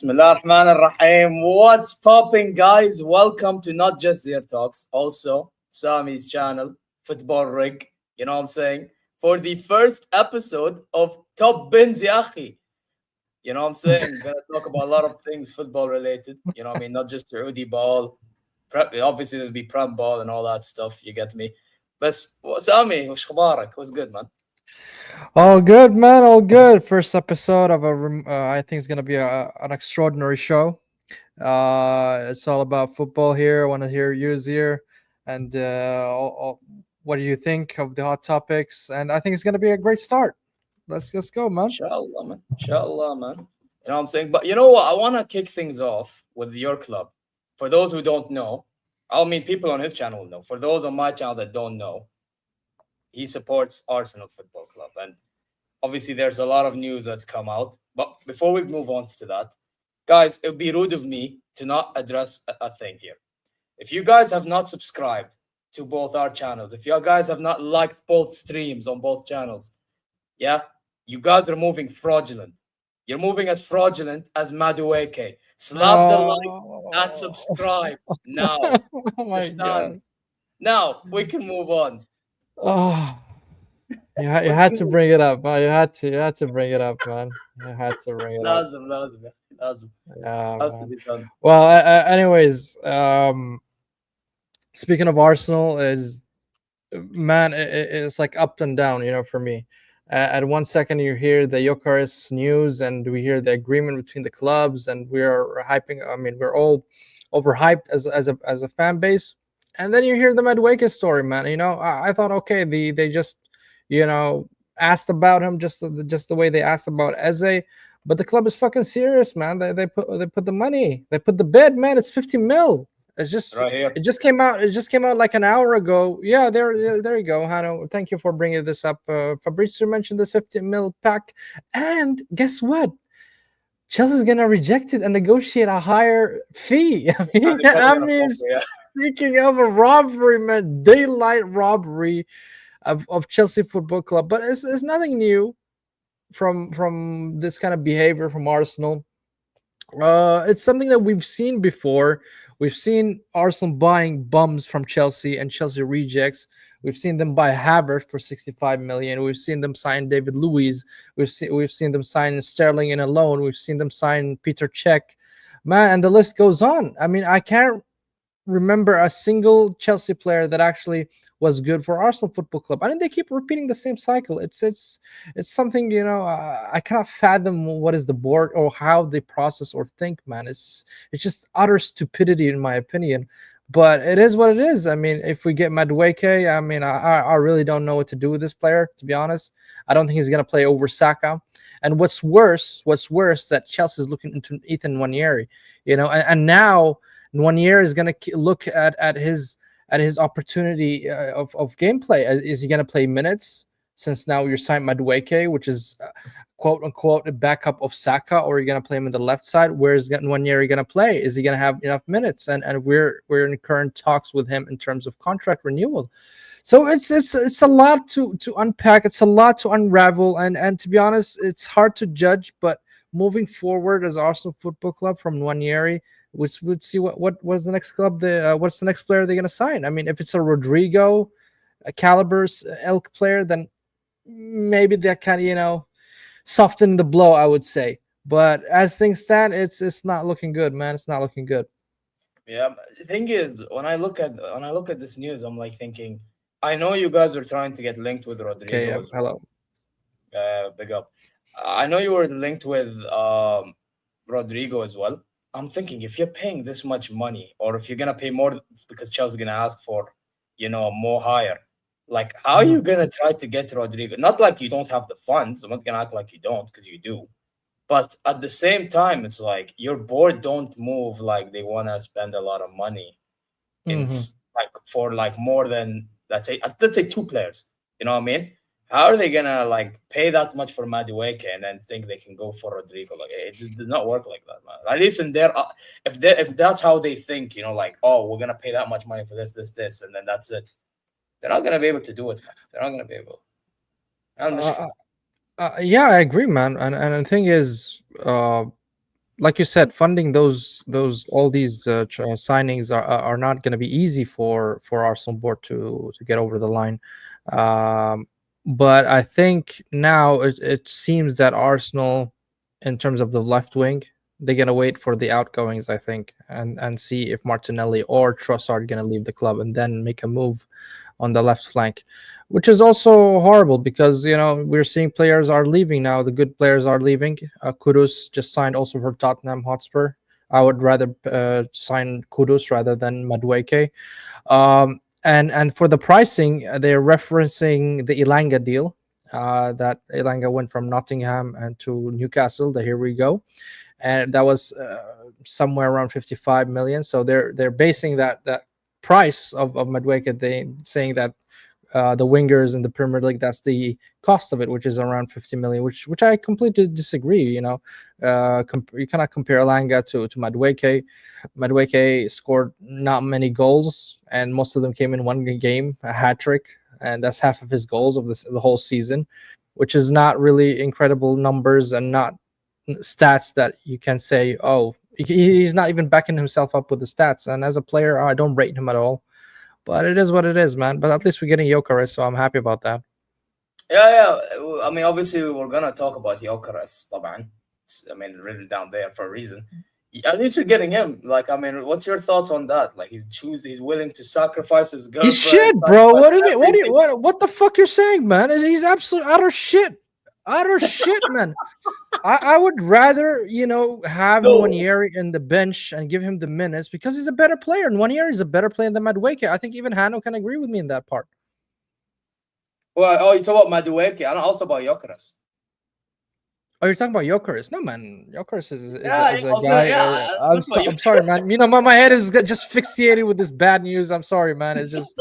Bismillahirrahmanirrahim. What's popping, guys? Welcome to not just Zir Talks, also Sami's channel, Football Rig. You know what I'm saying? For the first episode of Top BINS Ya AKHI. You know what I'm saying? Gonna talk about a lot of things football related. You know what I mean? Not just Saudi ball. Obviously, there'll be Prem ball and all that stuff. You get me? But Sami, what's khabarak? What's good, man? All good, man. All good. First episode of I think it's gonna be an extraordinary show. It's all about football here. I want to hear yours here, and what do you think of the hot topics? And I think it's gonna be a great start. Let's go, man. Inshallah, man. Inshallah, man. You know what I'm saying? But you know what? I want to kick things off with your club. For those who don't know, I mean, people on his channel know. For those on my channel that don't know, he supports Arsenal Football Club. And obviously, there's a lot of news that's come out. But before we move on to that, guys, it would be rude of me to not address a thing here. If you guys have not subscribed to both our channels, if you guys have not liked both streams on both channels, yeah, you guys are moving fraudulent. You're moving as fraudulent as Madueke. Slap the like and subscribe now. Oh my god. Now we can move on. Oh, you had to bring it up. You had to bring it up, man. You had to bring it up. Lazim. Yeah, Has to man. be done. Well, anyways, speaking of Arsenal, it's like up and down, for me. At one second, you hear the Gyökeres news, and we hear the agreement between the clubs, and we are hyping. I mean, we're all overhyped as a fan base. And then you hear the Madueke story, man. I thought, okay, they just, asked about him just the way they asked about Eze, but the club is fucking serious, man. They put the money, they put the bid, man. It's 50 mil. It's just right here. It just came out like an hour ago. Yeah, there you go, Hano. Thank you for bringing this up. Fabrizio mentioned this 50 mil pack, and guess what? Chelsea's gonna reject it and negotiate a higher fee. I mean, speaking of a robbery, man, daylight robbery of Chelsea Football Club. But it's nothing new from this kind of behavior from Arsenal. It's something that we've seen before. We've seen Arsenal buying bums from Chelsea and Chelsea rejects. We've seen them buy Havertz for 65 million. We've seen them sign David Luiz. We've seen them sign Sterling in a loan. We've seen them sign Peter Cech. Man, and the list goes on. I mean, I can't remember a single Chelsea player that actually was good for Arsenal Football Club. I think they keep repeating the same cycle. It's something, I cannot fathom what is the board or how they process or think, man. It's just utter stupidity in my opinion. But it is what it is. I mean, if we get Madueke, I mean, I really don't know what to do with this player, to be honest. I don't think he's gonna play over Saka. And what's worse that Chelsea is looking into Ethan Nwaneri, and now Nwaneri is gonna look at his opportunity of gameplay. Is he gonna play minutes? Since now you're signed Madueke, which is quote unquote a backup of Saka, or are you gonna play him on the left side? Where is Nwaneri gonna play? Is he gonna have enough minutes? And we're in current talks with him in terms of contract renewal. So it's a lot to unpack. It's a lot to unravel, and to be honest, it's hard to judge. But moving forward as Arsenal Football Club from Nwaneri, which would see what's the next club, what's the next player they're gonna sign. I mean, if it's a Rodrigo, a Caliber's elk player, then maybe that kind of soften the blow, I would say. But as things stand, it's not looking good, man. It's not looking good. Yeah, the thing is, when I look at this news, I'm like thinking, I know you guys were trying to get linked with Okay, Rodrigo yeah, as well. hello. Big up. I know you were linked with Rodrigo as well. I'm thinking if you're paying this much money, or if you're gonna pay more because Chelsea's gonna ask for, more higher. Like, how are Mhm. you gonna try to get Rodrigo? Not like you don't have the funds. I'm not gonna act like you don't, because you do. But at the same time, it's like your board don't move like they wanna spend a lot of money Mhm. like for like more than, let's say two players. You know what I mean? How are they gonna like pay that much for Madueke and then think they can go for Rodrigo? Like, it does not work like that, man. At least in their, if that's how they think, like, oh, we're gonna pay that much money for this, and then that's it. They're not gonna be able to do it, man. They're not gonna be able. Uh, المشكلة. yeah, I agree, man. And the thing is, like you said, funding those all these signings are not going to be easy for Arsenal board to get over the line. Um, but I think now it seems that Arsenal, in terms of the left wing, they're going to wait for the outgoings, I think, and see if Martinelli or Trossard going to leave the club and then make a move on the left flank, which is also horrible because we're seeing players are leaving now. The good players are leaving. Kudus just signed also for Tottenham Hotspur. I would rather sign Kudus rather than Madueke. And for the pricing, they're referencing the Elanga deal. That Elanga went from Nottingham and to Newcastle. Here we go, and that was somewhere around 55 million. So they're basing that price of Madueke, they saying that the wingers in the Premier League, that's the cost of it, which is around 50 million, which I completely disagree. You cannot compare Langa to Madueke. Madueke scored not many goals, and most of them came in one game, a hat trick, and that's half of his goals of the whole season, which is not really incredible numbers and not stats that you can say, oh, he's not even backing himself up with the stats. And as a player, I don't rate him at all. But it is what it is, man. But at least we're getting Gyökeres, so I'm happy about that. Yeah, yeah. I mean, obviously, we're gonna talk about Gyökeres, طبعا. I mean, written down there for a reason. At least you're getting him. Like, I mean, what's your thoughts on that? Like, he's willing to sacrifice his He's girlfriend, shit, bro. sacrifice What do you mean? everything. What the fuck you're saying, man? He's absolute utter shit. Utter shit, man. I would rather, have No, Nwaneri in the bench and give him the minutes because he's a better player. Nwaneri is a better player than Madueke. I think even Hano can agree with me in that part. well, oh, you talk about Madueke. I don't also about Gyökeres. Oh, you're talking about Gyökeres? No, man. Gyökeres Yeah, is I a was gonna, guy. yeah, I'm talk about I'm Gyökeres. sorry, man. My head is just fixated with this bad news. I'm sorry, man. It's just,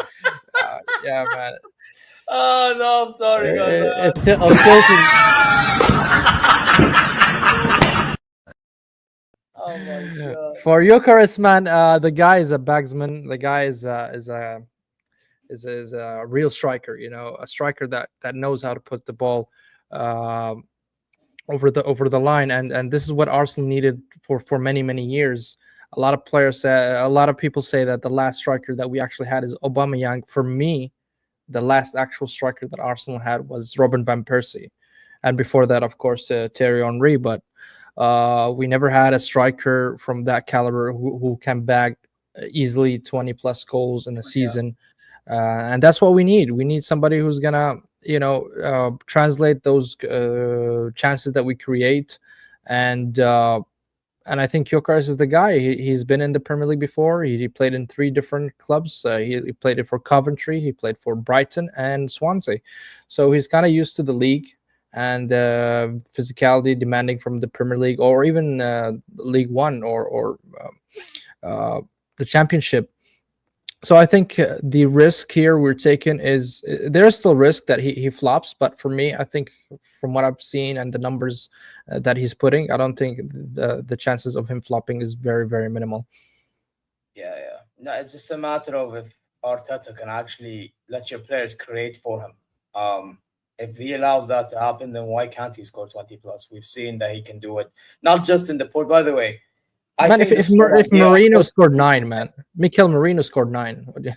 yeah, man. Oh no, I'm sorry, God, Tilting. oh my God. For Gyökeres, man, the guy is a bagsman. The guy is a real striker. A striker that knows how to put the ball um, over the line, and this is what Arsenal needed for many years. A lot of people say that the last striker that we actually had is Aubameyang. For me, the last actual striker that Arsenal had was Robin van Persie, and before that, of course, Thierry Henry. But we never had a striker from that caliber who can bag easily 20 plus goals in a season. And that's what we need. We need somebody who's gonna, translate those chances that we create. And uh, and I think Gyökeres is the guy. He's been in the Premier League before. He played in 3 different clubs. He played it for Coventry, he played for Brighton and Swansea. So he's kind of used to the league and physicality demanding from the Premier League, or even League One, or the Championship. So I think the risk here we're taking is there's still risk that he flops, but for me, I think from what I've seen and the numbers that he's putting, I don't think the chances of him flopping is very, very minimal. Yeah, yeah. No, it's just a matter of if Arteta can actually let your players create for him. If he allows that to happen, then why can't he score 20 plus? We've seen that he can do it, not just in the port. By the way, I Man, think if this whole if idea of Marino scored 9, man, Mikel Marino scored 9. What you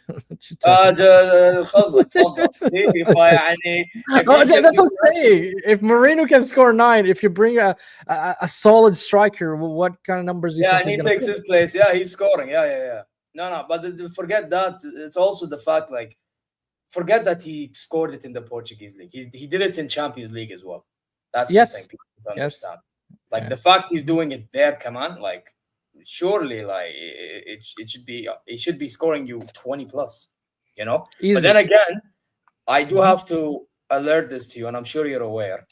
خذ تفضل سيدي فيعني if Oh, he can that's do what I'm saying. If Marino can score 9, if you bring a solid striker, what kind of numbers do you yeah, think and he's he gonna takes put? his place. Yeah, he's scoring. Yeah, yeah, yeah. No, no, but forget that. It's also the fact, like, forget that he scored it in the Portuguese league. He did it in Champions League as well. That's the thing Yes, people don't yes, understand. Like yeah. the fact he's doing it there, come on, like surely, like it should be it should be scoring you 20 plus, you know. But then Easy. again, I do Mhm. have to alert this to you, and I'm sure you're aware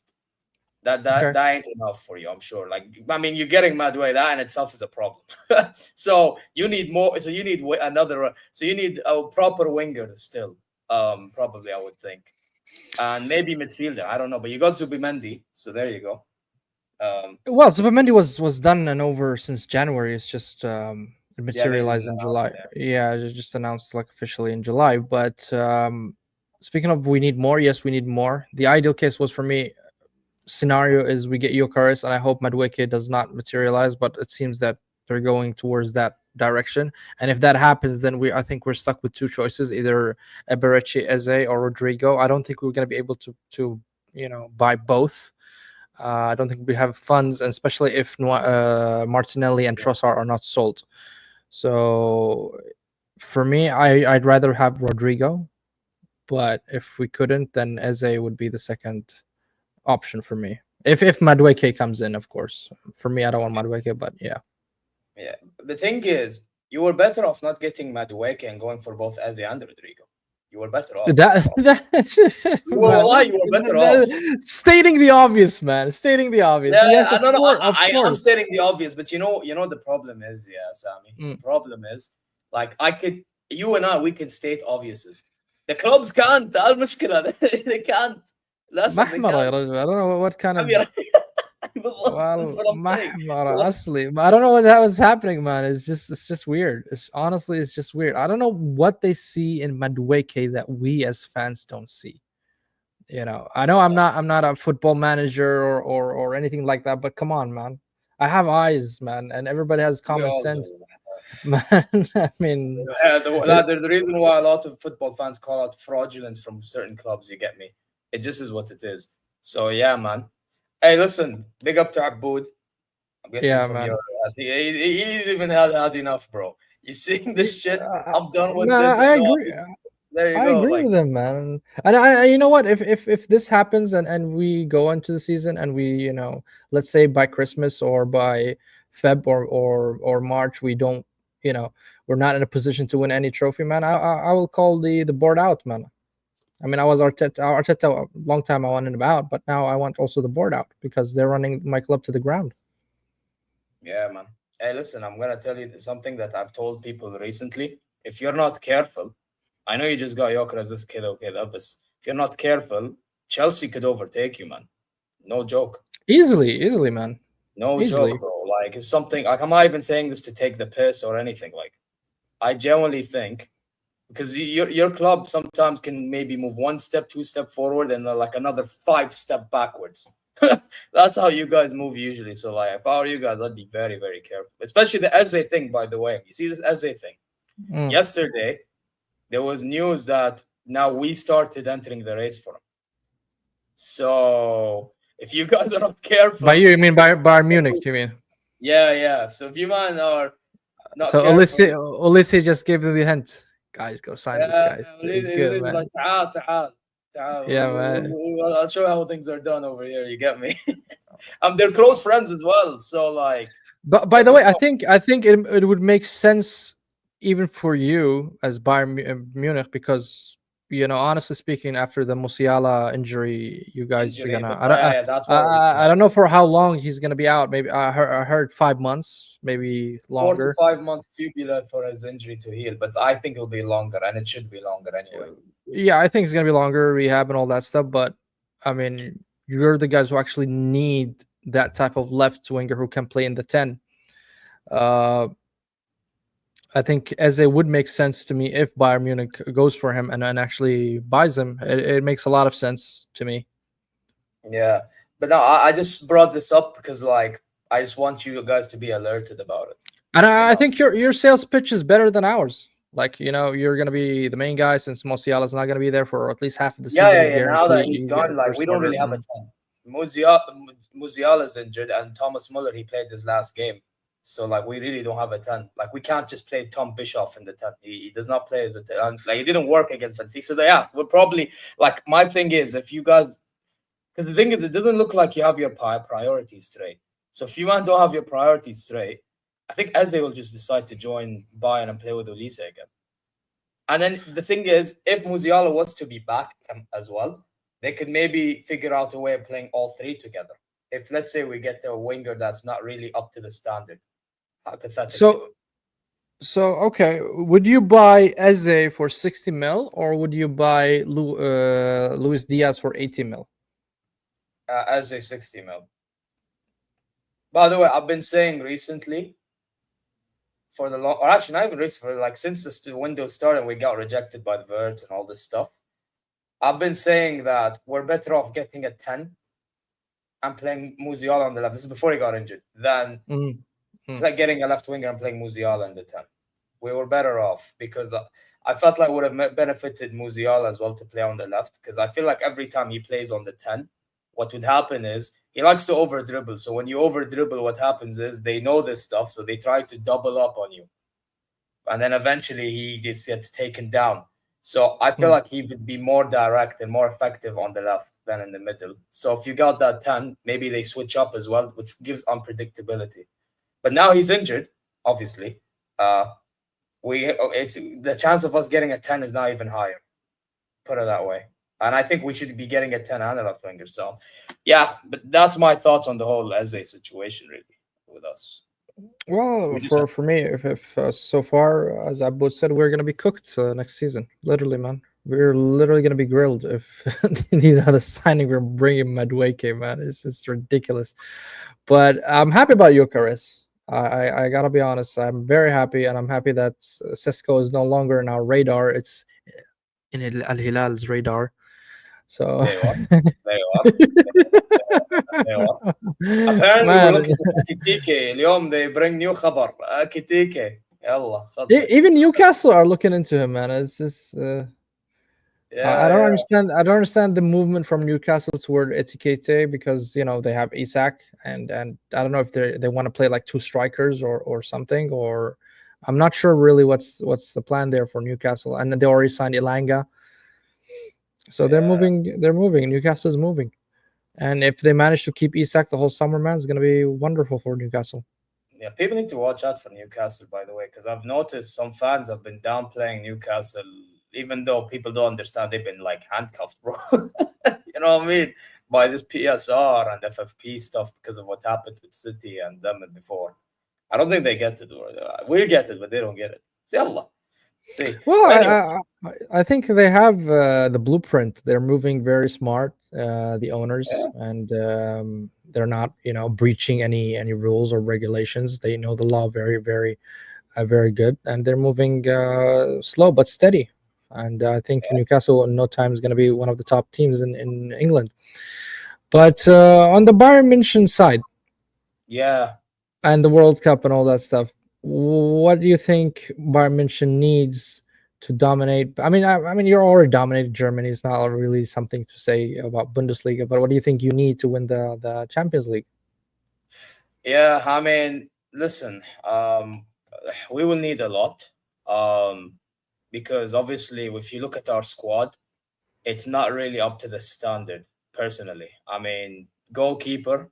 that Okay. that ain't enough for you. I'm sure. Like, I mean, you're getting Madway. That in itself is a problem. So you need more. So you need another. So you need a proper winger still. Probably I would think, and maybe midfielder. I don't know, but you got Zubimendi. So there you go. Well, Zubimendi was done and over since January. It's just it Yeah, they just materialized in announced July. it. Yeah, it just announced like officially in July. But speaking of, we need more. Yes, we need more. The ideal case was for me scenario is we get Gyökeres, and I hope Madueke does not materialize, but it seems that they're going towards that direction. And if that happens, then I think we're stuck with 2 choices, either Eberechi Eze or Rodrigo. I don't think we're going to be able to buy both. I don't think we have funds, and especially if Martinelli and Yeah. Trossard are not sold. So for me, I'd rather have Rodrigo, but if we couldn't, then Eze would be the second option for me. If Madueke comes in, of course. For me, I don't want Madueke, but yeah. Yeah. The thing is, you were better off not getting Madueke and going for both Eze and Rodrigo. You were better off. That, So that you were, man, why you were better off. stating the obvious, man. Stating the obvious. Yeah, Yes, I of don't know. course, of I am course. stating the obvious, but the problem is, yeah, Sammy. The Mm. problem is, like, you and I, we can state obviouses. The clubs can't. المشكلة. They can't. للأسف they محمرة يا can't. رجل. I don't know what kind I of. mean, بالضبط. That's Well, what I'm saying. محمرة أصلي. I don't know what that was happening, man. It's just weird. It's just weird. I don't know what they see in Madueke that we as fans don't see. I know I'm not a football manager or anything like that, but come on, man. I have eyes, man, and everybody has We common all sense, do. man. I mean, There's a reason why a lot of football fans call out fraudulence from certain clubs. You get me? It just is what it is. So yeah, man. Hey, listen, big up to Aboud. I'm guessing yeah, from man. your. He even had enough, bro. You seeing this shit? I'm done with Man, this. I No, agree. there you I go. agree Like, with him, man. And you know what? If this happens and we go into the season and we, let's say by Christmas or by Feb or March, we don't, we're not in a position to win any trophy, man. I will call the board out, man. I mean, I was Arteta a long time. I wanted him out, but now I want also the board out because they're running my club to the ground. yeah, man. Hey, listen, I'm gonna tell you something that I've told people recently. If you're not careful, I know you just got Gyökeres this kid, okay, but if you're not careful, Chelsea could overtake you, man. No joke. Easily, man. No joke, Easily. bro. Like, it's something like, I'm not even saying this to take the piss or anything. Like, I genuinely think because your club sometimes can maybe move 1 step, 2 step forward, and like another 5 step backwards. That's how you guys move usually. So, like, if I were you guys, I'd be very, very careful. Especially the Eze thing, by the way. You see this Eze thing? Mm. Yesterday, there was news that now we started entering the race for him. So, if you guys are not By careful, you mean by Bayern Munich? You mean? yeah, yeah. So if you man are Not So careful. Ulysses just gave them the hint. Guys, go sign this guy. It's good, Really man. like تعال تعال تعال. Yeah, man. I'll show you how things are done over here. You get me? They're close friends as well. So like, But by there the we way, I go. think it would make sense even for you as Bayern Munich because honestly speaking, after the Musiala injury, you guys are Injury, gonna. but yeah, that's what we I don't know for how long he's gonna be out. Maybe I heard 5 months, maybe 4 to longer. 5 months few be left for his injury to heal, but I think it'll be longer, and it should be longer anyway. Yeah, I think it's gonna be longer rehab and all that stuff. But I mean, you're the guys who actually need that type of left winger who can play in the 10. Uh, I think as it would make sense to me if Bayern Munich goes for him and actually buys him. It makes a lot of sense to me. Yeah, but no, I just brought this up because like I just want you guys to be alerted about it. And You I know. think your sales pitch is better than ours. Like you're gonna be the main guy since Musiala's not gonna be there for at least half of the Yeah, season. yeah, You yeah. Now guarantee that he's you get gone, a like first we don't starter. really have a ten. Musiala's injured, and Thomas Muller he played his last game, so like we really don't have a ten. Like we can't just play Tom Bischoff in the ten. He does not play as a ten. Like it didn't work against Benfica. So yeah, we're probably like my thing is if you guys, because the thing is it doesn't look like you have your priorities straight. So if you man don't have your priorities straight, I think Eze will just decide to join Bayern and play with Olise again. And then the thing is, if Musiala was to be back as well, they could maybe figure out a way of playing all three together. If let's say we get a winger that's not really up to the standard, hypothetically. So okay, would you buy Eze for 60 mil or would you buy Luis Diaz for 80 mil? As a 60 mil. By the way, I've been saying recently for the long, or actually not even recently, for like since the window started, we got rejected by the Verts and all this stuff. I've been saying that we're better off getting a 10 and playing Musiala on the left. This is before he got injured. Than Mm. like getting a left winger and playing Musiala in the 10. We were better off because I felt like would have benefited Musiala as well to play on the left because I feel like every time he plays on the 10, what would happen is he likes to over dribble. So when you over dribble, what happens is they know this stuff, so they try to double up on you. And then eventually he just gets taken down. So I feel Mm. like he would be more direct and more effective on the left than in the middle. So if you got that 10, maybe they switch up as well, which gives unpredictability. But now he's injured, obviously. It's the chance of us getting a 10 is not even higher. Put it that way. And I think we should be getting a 10 and a left winger. So yeah, but that's my thoughts on the whole Eze situation really with us. Well, We just have, for me, if so far as Abu said, we're gonna be cooked next season. Literally, man, we're literally gonna be grilled if these are the signing we're bringing Madueke, man. It's ridiculous. But I'm happy about Gyökeres. I gotta be honest. I'm very happy, and I'm happy that Cisco is no longer in our radar. It's in Al Hilal's radar. So, there you are. There you are. There you are. Apparently we're man, looking for Akitike. اليوم they bring new خبر. Akitike. يلا خذ. even Newcastle are looking into him, man. It's just. I Yeah, don't yeah. understand. I don't understand the movement from Newcastle toward Etiquette because they have Isak and I don't know if they want to play like two strikers or something or I'm not sure really what's the plan there for Newcastle and they already signed Ilanga, so they're Yeah. moving. They're moving. Newcastle's moving, and if they manage to keep Isak the whole summer, man, it's gonna be wonderful for Newcastle. Yeah, people need to watch out for Newcastle, by the way, because I've noticed some fans have been downplaying Newcastle, even though people don't understand they've been like handcuffed, bro. You know what I mean? By this PSR and FFP stuff because of what happened with City and them before. I don't think they get it. We'll get it, but they don't get it. See, Allah. See. Well, But anyway, I think they have the blueprint. They're moving very smart, the owners, yeah, and they're not, breaching any rules or regulations. They know the law very good, and they're moving slow but steady. And I think Newcastle in no time is going to be one of the top teams in England. But on the Bayern München side yeah. and the World Cup and all that stuff, what do you think Bayern München needs to dominate? I mean, you're already dominating Germany. It's not really something to say about Bundesliga, but what do you think you need to win the Champions League? Yeah, I mean, listen, we will need a lot. Um, because obviously, if you look at our squad, it's not really up to the standard. Personally, I mean, goalkeeper.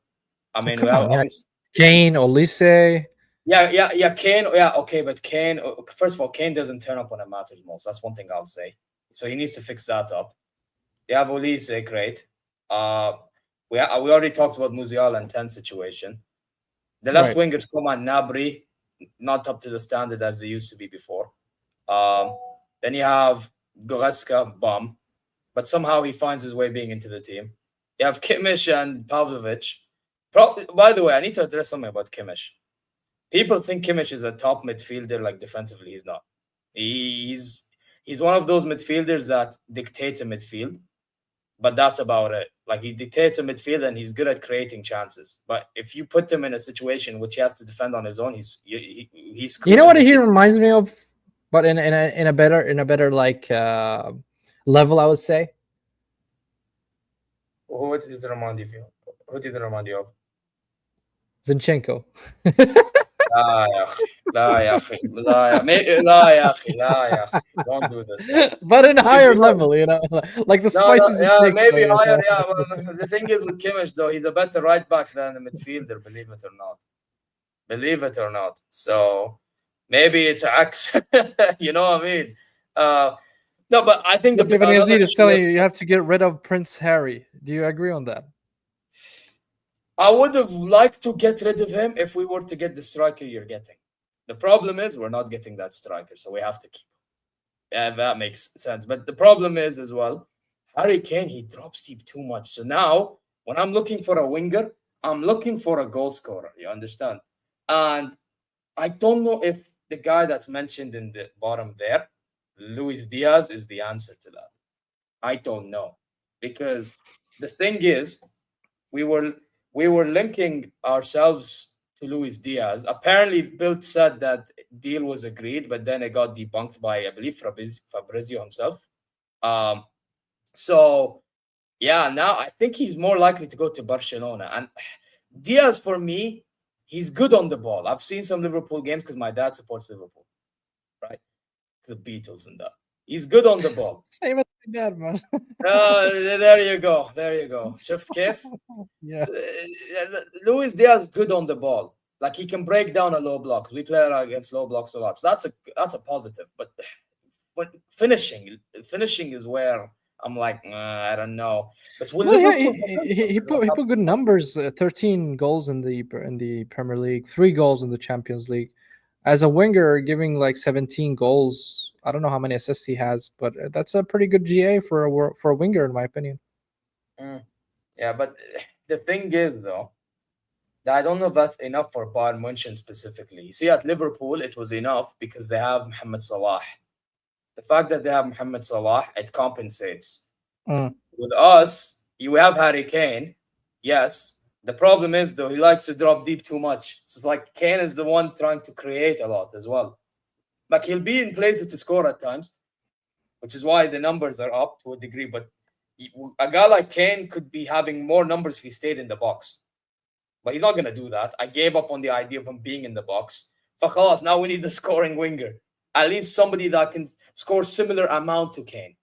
I Oh, mean, we come have on, yeah. obviously. Kane, Olise. Yeah. Kane, yeah, okay, but Kane. First of all, Kane doesn't turn up when it matters most. That's one thing I'll say. So he needs to fix that up. They have Olise, great. Uh, we already talked about Musiala and Ten situation. The left Right. wingers, Coman, Nabri, not up to the standard as they used to be before. Um, then you have Goretzka, bomb, but somehow he finds his way being into the team. You have Kimmich and Pavlovic. By the way, I need to address something about Kimmich. People think Kimmich is a top midfielder, like defensively. He's not. He's he's one of those midfielders that dictate a midfield, but that's about it. Like he dictates a midfield and he's good at creating chances. But if you put him in a situation which he has to defend on his own, he's You screwed know in what the he team. reminds me of, but in a better like level, I would say. Who does it remind you of? Who does it remind you of? Zinchenko. لا يا أخي لا يا أخي لا يا لا يا أخي لا يا أخي don't do this man. But in a Because higher level, like the no, spicy yeah, Zinchenko, maybe you higher. know. Yeah, well, the thing is with Kimmich though, he's a better right back than a midfielder. Believe it or not. Believe it or not. So maybe it's axe. You know what I mean? Uh, no, but I think Look, Ibn another Yazid is issue telling with, you have to get rid of Prince Harry. Do you agree on that? I would have liked to get rid of him if we were to get the striker you're getting. The problem is we're not getting that striker, so we have to keep. Yeah, that makes sense. But the problem is as well, Harry Kane, he drops deep too much. So now, when I'm looking for a winger, I'm looking for a goal scorer. You understand? And I don't know if the guy that's mentioned in the bottom there, Luis Diaz, is the answer to that. I don't know. Because the thing is, we were we were linking ourselves to Luis Diaz. Apparently, Bild said that deal was agreed, but then it got debunked by I believe Fabrizio himself. Um, so yeah, now I think he's more likely to go to Barcelona. And Diaz, for me, he's good on the ball. I've seen some Liverpool games because my dad supports Liverpool, right? The Beatles and that. He's good on the ball. Same as my dad, man. There you go. There you go. Shift Kev. Yeah. Luis Diaz good on the ball. Like he can break down a low blocks. We play against low blocks a lot. So that's a positive. But finishing is where I'm like, I don't know. But with Well, yeah, Liverpool, he put good numbers. 13 goals in the Premier League, 3 goals in the Champions League. As a winger, giving like 17 goals. I don't know how many assists he has, but that's a pretty good GA for a winger, in my opinion. Mm, yeah. But the thing is, though, that I don't know if that's enough for Bayern Munchen specifically. You see, at Liverpool, it was enough because they have Mohamed Salah. The fact that they have Mohamed Salah, it compensates. Mm, With us, you have Harry Kane. Yes. The problem is though he likes to drop deep too much. So it's like Kane is the one trying to create a lot as well. Like he'll be in places to score at times, which is why the numbers are up to a degree. But a guy like Kane could be having more numbers if he stayed in the box. But he's not gonna do that. I gave up on the idea of him being in the box. Fakhalas, now we need the scoring winger. At least somebody that can score similar amount to Kane.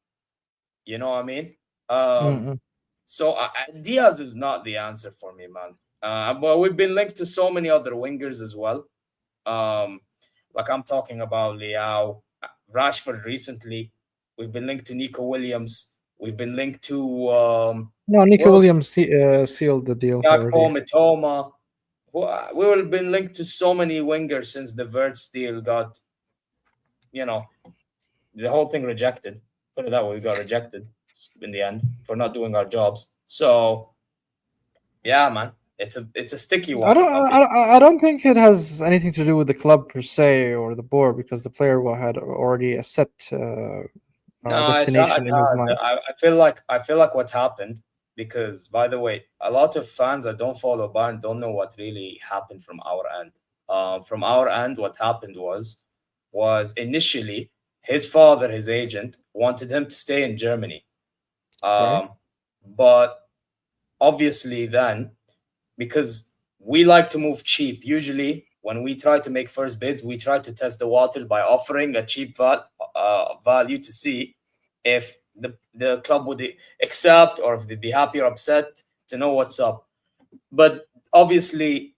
You know what I mean? mm, Um, mm. so Diaz is not the answer for me, man. But we've been linked to so many other wingers as well. Um, like I'm talking about Liao, Rashford recently. We've been linked to Nico Williams. We've been linked to No, what Nico else? Williams sealed the deal Gakpo, already. Mitoma. We've been linked to so many wingers since the Verts deal got, you know, the whole thing rejected. Put it that way, we got rejected in the end for not doing our jobs. So yeah, man, it's a sticky I one. don't, If I'm being I don't think it has anything to do with the club per se or the board, because the player had already a set no, destination in his mind. I feel like what happened because by the way, a lot of fans that don't follow Bayern don't know what really happened from our end. From our end, what happened was initially his father, his agent, wanted him to stay in Germany. Okay. Um, but obviously then because we like to move cheap. Usually, when we try to make first bids, we try to test the waters by offering a cheap value to see if the club would accept or if they'd be happy or upset, to know what's up. But obviously,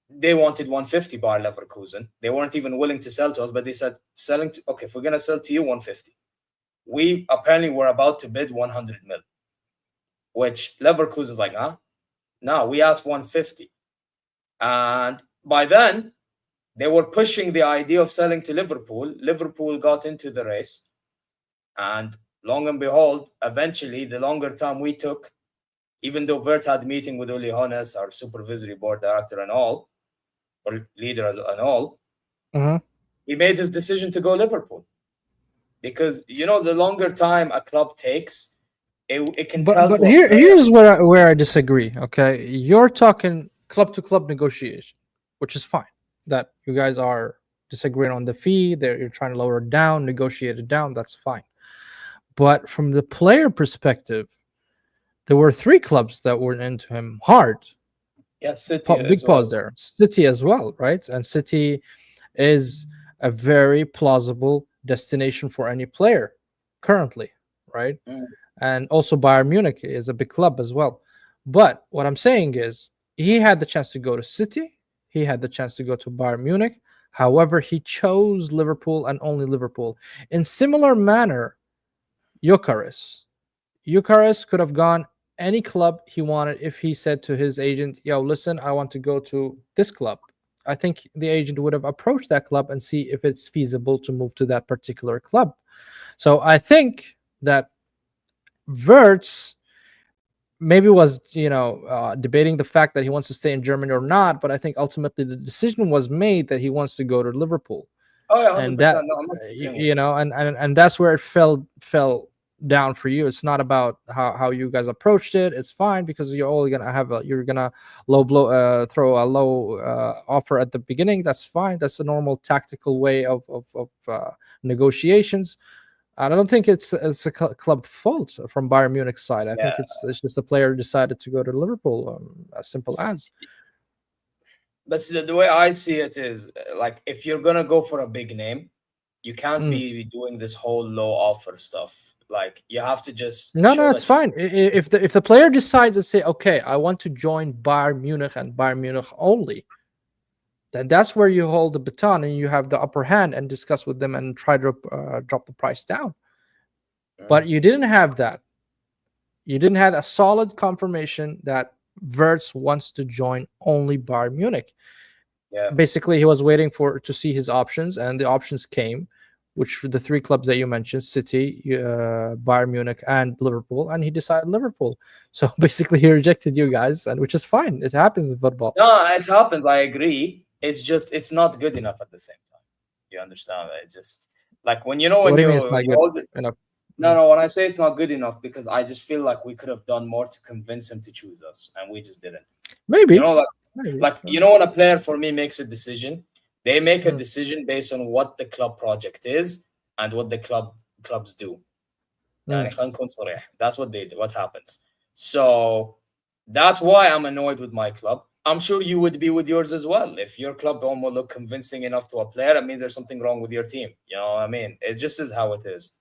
they wanted 150 bar Leverkusen. They weren't even willing to sell to us, but they said, okay, if we're going to sell to you 150. We apparently were about to bid 100 mil, which Leverkusen is like, huh? No, we asked 150. And by then, they were pushing the idea of selling to Liverpool. Liverpool got into the race. And long and behold, eventually, the longer time we took, even though Vert had a meeting with Uli Hones, our supervisory board director and all, or leader and all, he made his decision to go Liverpool. Because, the longer time a club takes, it can tell. But here's where I disagree, okay? You're talking club-to-club negotiation, which is fine. That you guys are disagreeing on the fee, you're trying to lower it down, negotiate it down, that's fine. But from the player perspective, there were 3 clubs that were into him hard. Yeah, City. Big pause there. City as well, right? And City is a very plausible destination for any player currently, right? And also Bayern Munich is a big club as well. But what I'm saying is he had the chance to go to City. He had the chance to go to Bayern Munich. However, he chose Liverpool and only Liverpool. In similar manner, Gyökeres could have gone any club he wanted if he said to his agent, yo, listen, I want to go to this club. I think the agent would have approached that club and see if it's feasible to move to that particular club. So I think that Wirtz maybe was, debating the fact that he wants to stay in Germany or not, but I think ultimately the decision was made that he wants to go to Liverpool. Oh yeah, 100%. And that, and that's where it fell down for you. It's not about how you guys approached it. It's fine because you're only gonna you're gonna throw a low offer at the beginning. That's fine. That's a normal tactical way of negotiations. I don't think it's a club fault from Bayern Munich's side. I think it's just the player decided to go to Liverpool. As simple as. But the way I see it is, like, if you're gonna go for a big name, you can't be doing this whole low offer stuff. Like, you have to just no, it's fine. If the player decides to say, okay, I want to join Bayern Munich and Bayern Munich only, then that's where you hold the baton and you have the upper hand and discuss with them and try to drop the price down. But you didn't have that. You didn't have a solid confirmation that Wirtz wants to join only Bayern Munich. Yeah. Basically, he was waiting to see his options, and the options came, which for the 3 clubs that you mentioned, City, Bayern Munich, and Liverpool, and he decided Liverpool. So basically, he rejected you guys, and which is fine. It happens in football. No, it happens. I agree. It's just, it's not good enough at the same time. You understand? It's just like when what do you mean it's not good enough? No, when I say it's not good enough, because I just feel like we could have done more to convince him to choose us, and we just didn't. Maybe. Like when a player for me makes a decision, they make a decision based on what the club project is and what the clubs do. That's what they do, what happens. So that's why I'm annoyed with my club. I'm sure you would be with yours as well. If your club don't look convincing enough to a player, it means there's something wrong with your team. You know what I mean? It just is how it is.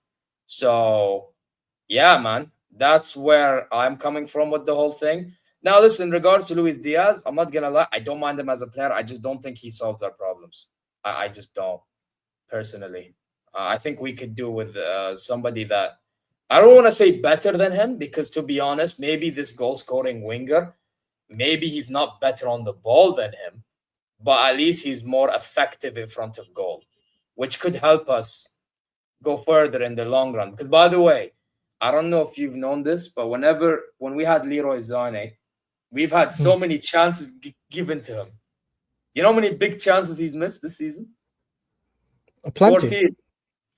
So, yeah, man, that's where I'm coming from with the whole thing. Now, listen, in regards to Luis Diaz, I'm not going to lie. I don't mind him as a player. I just don't think he solves our problems. I just don't, personally. I think we could do with somebody that, I don't want to say better than him, because to be honest, maybe this goal-scoring winger, maybe he's not better on the ball than him, but at least he's more effective in front of goal, which could help us go further in the long run. Because, by the way, I don't know if you've known this, but when we had Leroy Sané, we've had so many chances given to him. You know how many big chances he's missed this season? Plenty.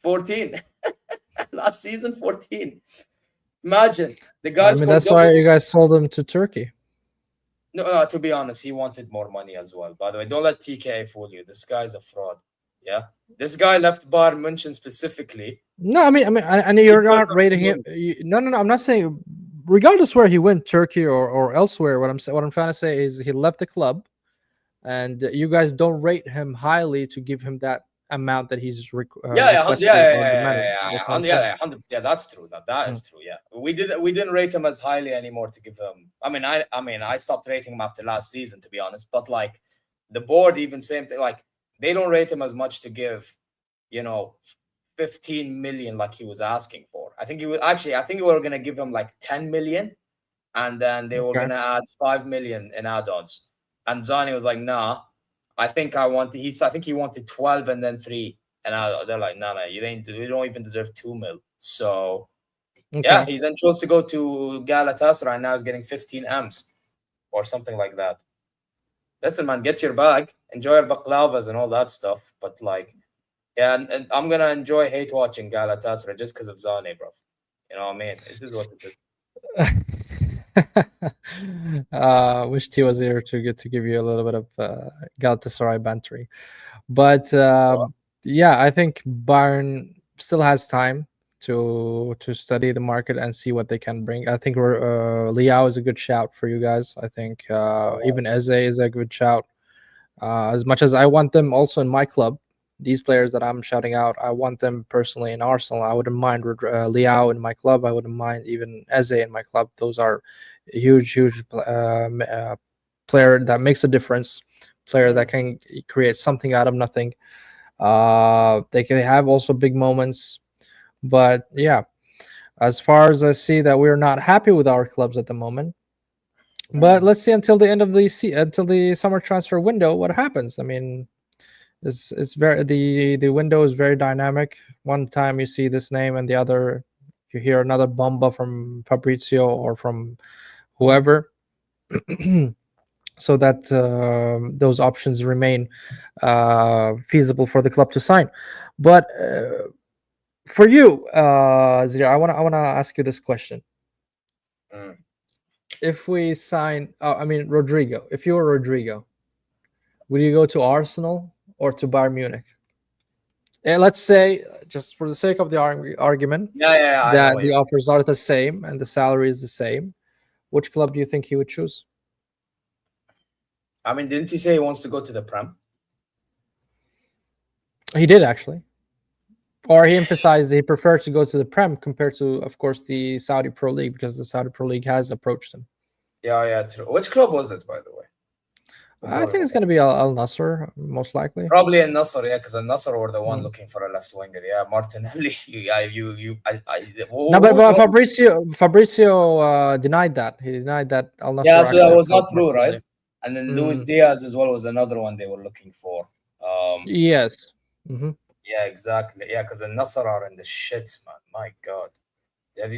14. Last season, 14. Imagine. The guys. That's why you guys sold him to Turkey. No, to be honest, he wanted more money as well. By the way, don't let TK fool you. This guy's a fraud. Yeah, this guy left Bayern München specifically. No, I mean, and you're not rating him. No. I'm not saying, regardless where he went, Turkey or elsewhere. What I'm trying to say is he left the club, and you guys don't rate him highly to give him that amount that he's Yeah, yeah, requested or demanded. That's what I'm yeah, saying. yeah, 100. Yeah, that's true. That Mm. is true. Yeah, we didn't rate him as highly anymore to give him. I stopped rating him after last season, to be honest. But like the board, even same thing. Like they don't rate him as much to give, you know, 15 million like he was asking for. I think he was actually. I think we were gonna give him like 10 million, and then they were Okay. gonna add 5 million in add-ons. And Zani was like, "Nah, I think he wanted 12 and then three." And they're like, "No, no, you don't even deserve 2 mil." So yeah, Okay. he then chose to go to Galatasaray, and now he's getting 15 M's or something like that. Listen, man, get your bag, enjoy your baklavas and all that stuff. But like, yeah, and I'm gonna enjoy hate watching Galatasaray just because of Zane, bro. You know what I mean? It is what it is. Wish T was here to get to give you a little bit of Galatasaray bantery, but yeah, I think Bayern still has time to study the market and see what they can bring. I think Liao is a good shout for you guys. I think even Eze is a good shout. As much as I want them also in my club, these players that I'm shouting out, I want them personally in Arsenal. I wouldn't mind Liao in my club. I wouldn't mind even Eze in my club. Those are huge player that makes a difference. Player that can create something out of nothing. They can have also big moments, but yeah, as far as I see that we're not happy with our clubs at the moment. But let's see until the end of until the summer transfer window what happens. I mean, it's very the window is very dynamic. One time you see this name and the other you hear another bomba from Fabrizio or from whoever. So that those options remain feasible for the club to sign. But for you, Zira, I wanna ask you this question: Mm. if we sign, I mean Rodrigo, if you were Rodrigo, would you go to Arsenal or to Bayern Munich? And let's say, just for the sake of the argument, Yeah, yeah, yeah, I know that what the you mean. offers are the same and the salary is the same. Which club do you think he would choose? I mean, didn't he say he wants to go to the Prem? He did actually, or he emphasized that he preferred to go to the Prem compared to, of course, the Saudi Pro League because the Saudi Pro League has approached him. Yeah, yeah, true. Which club was it, by the way? I Before we think move it's on. going to be Al Nasser most likely. Probably in Nasser, yeah, because Nasser were the one Mm. looking for a left winger. Yeah, Martinelli. Yeah, No, but, who told? Fabrizio denied that. He denied that Al Yeah, Nasser so that actually was not approached true, right? Martinelli. And then Luis Mm, Diaz as well was another one they were looking for. yes. Hmm. Yeah, exactly. Yeah, because the Nasser are in the shits, man. My God. Yeah,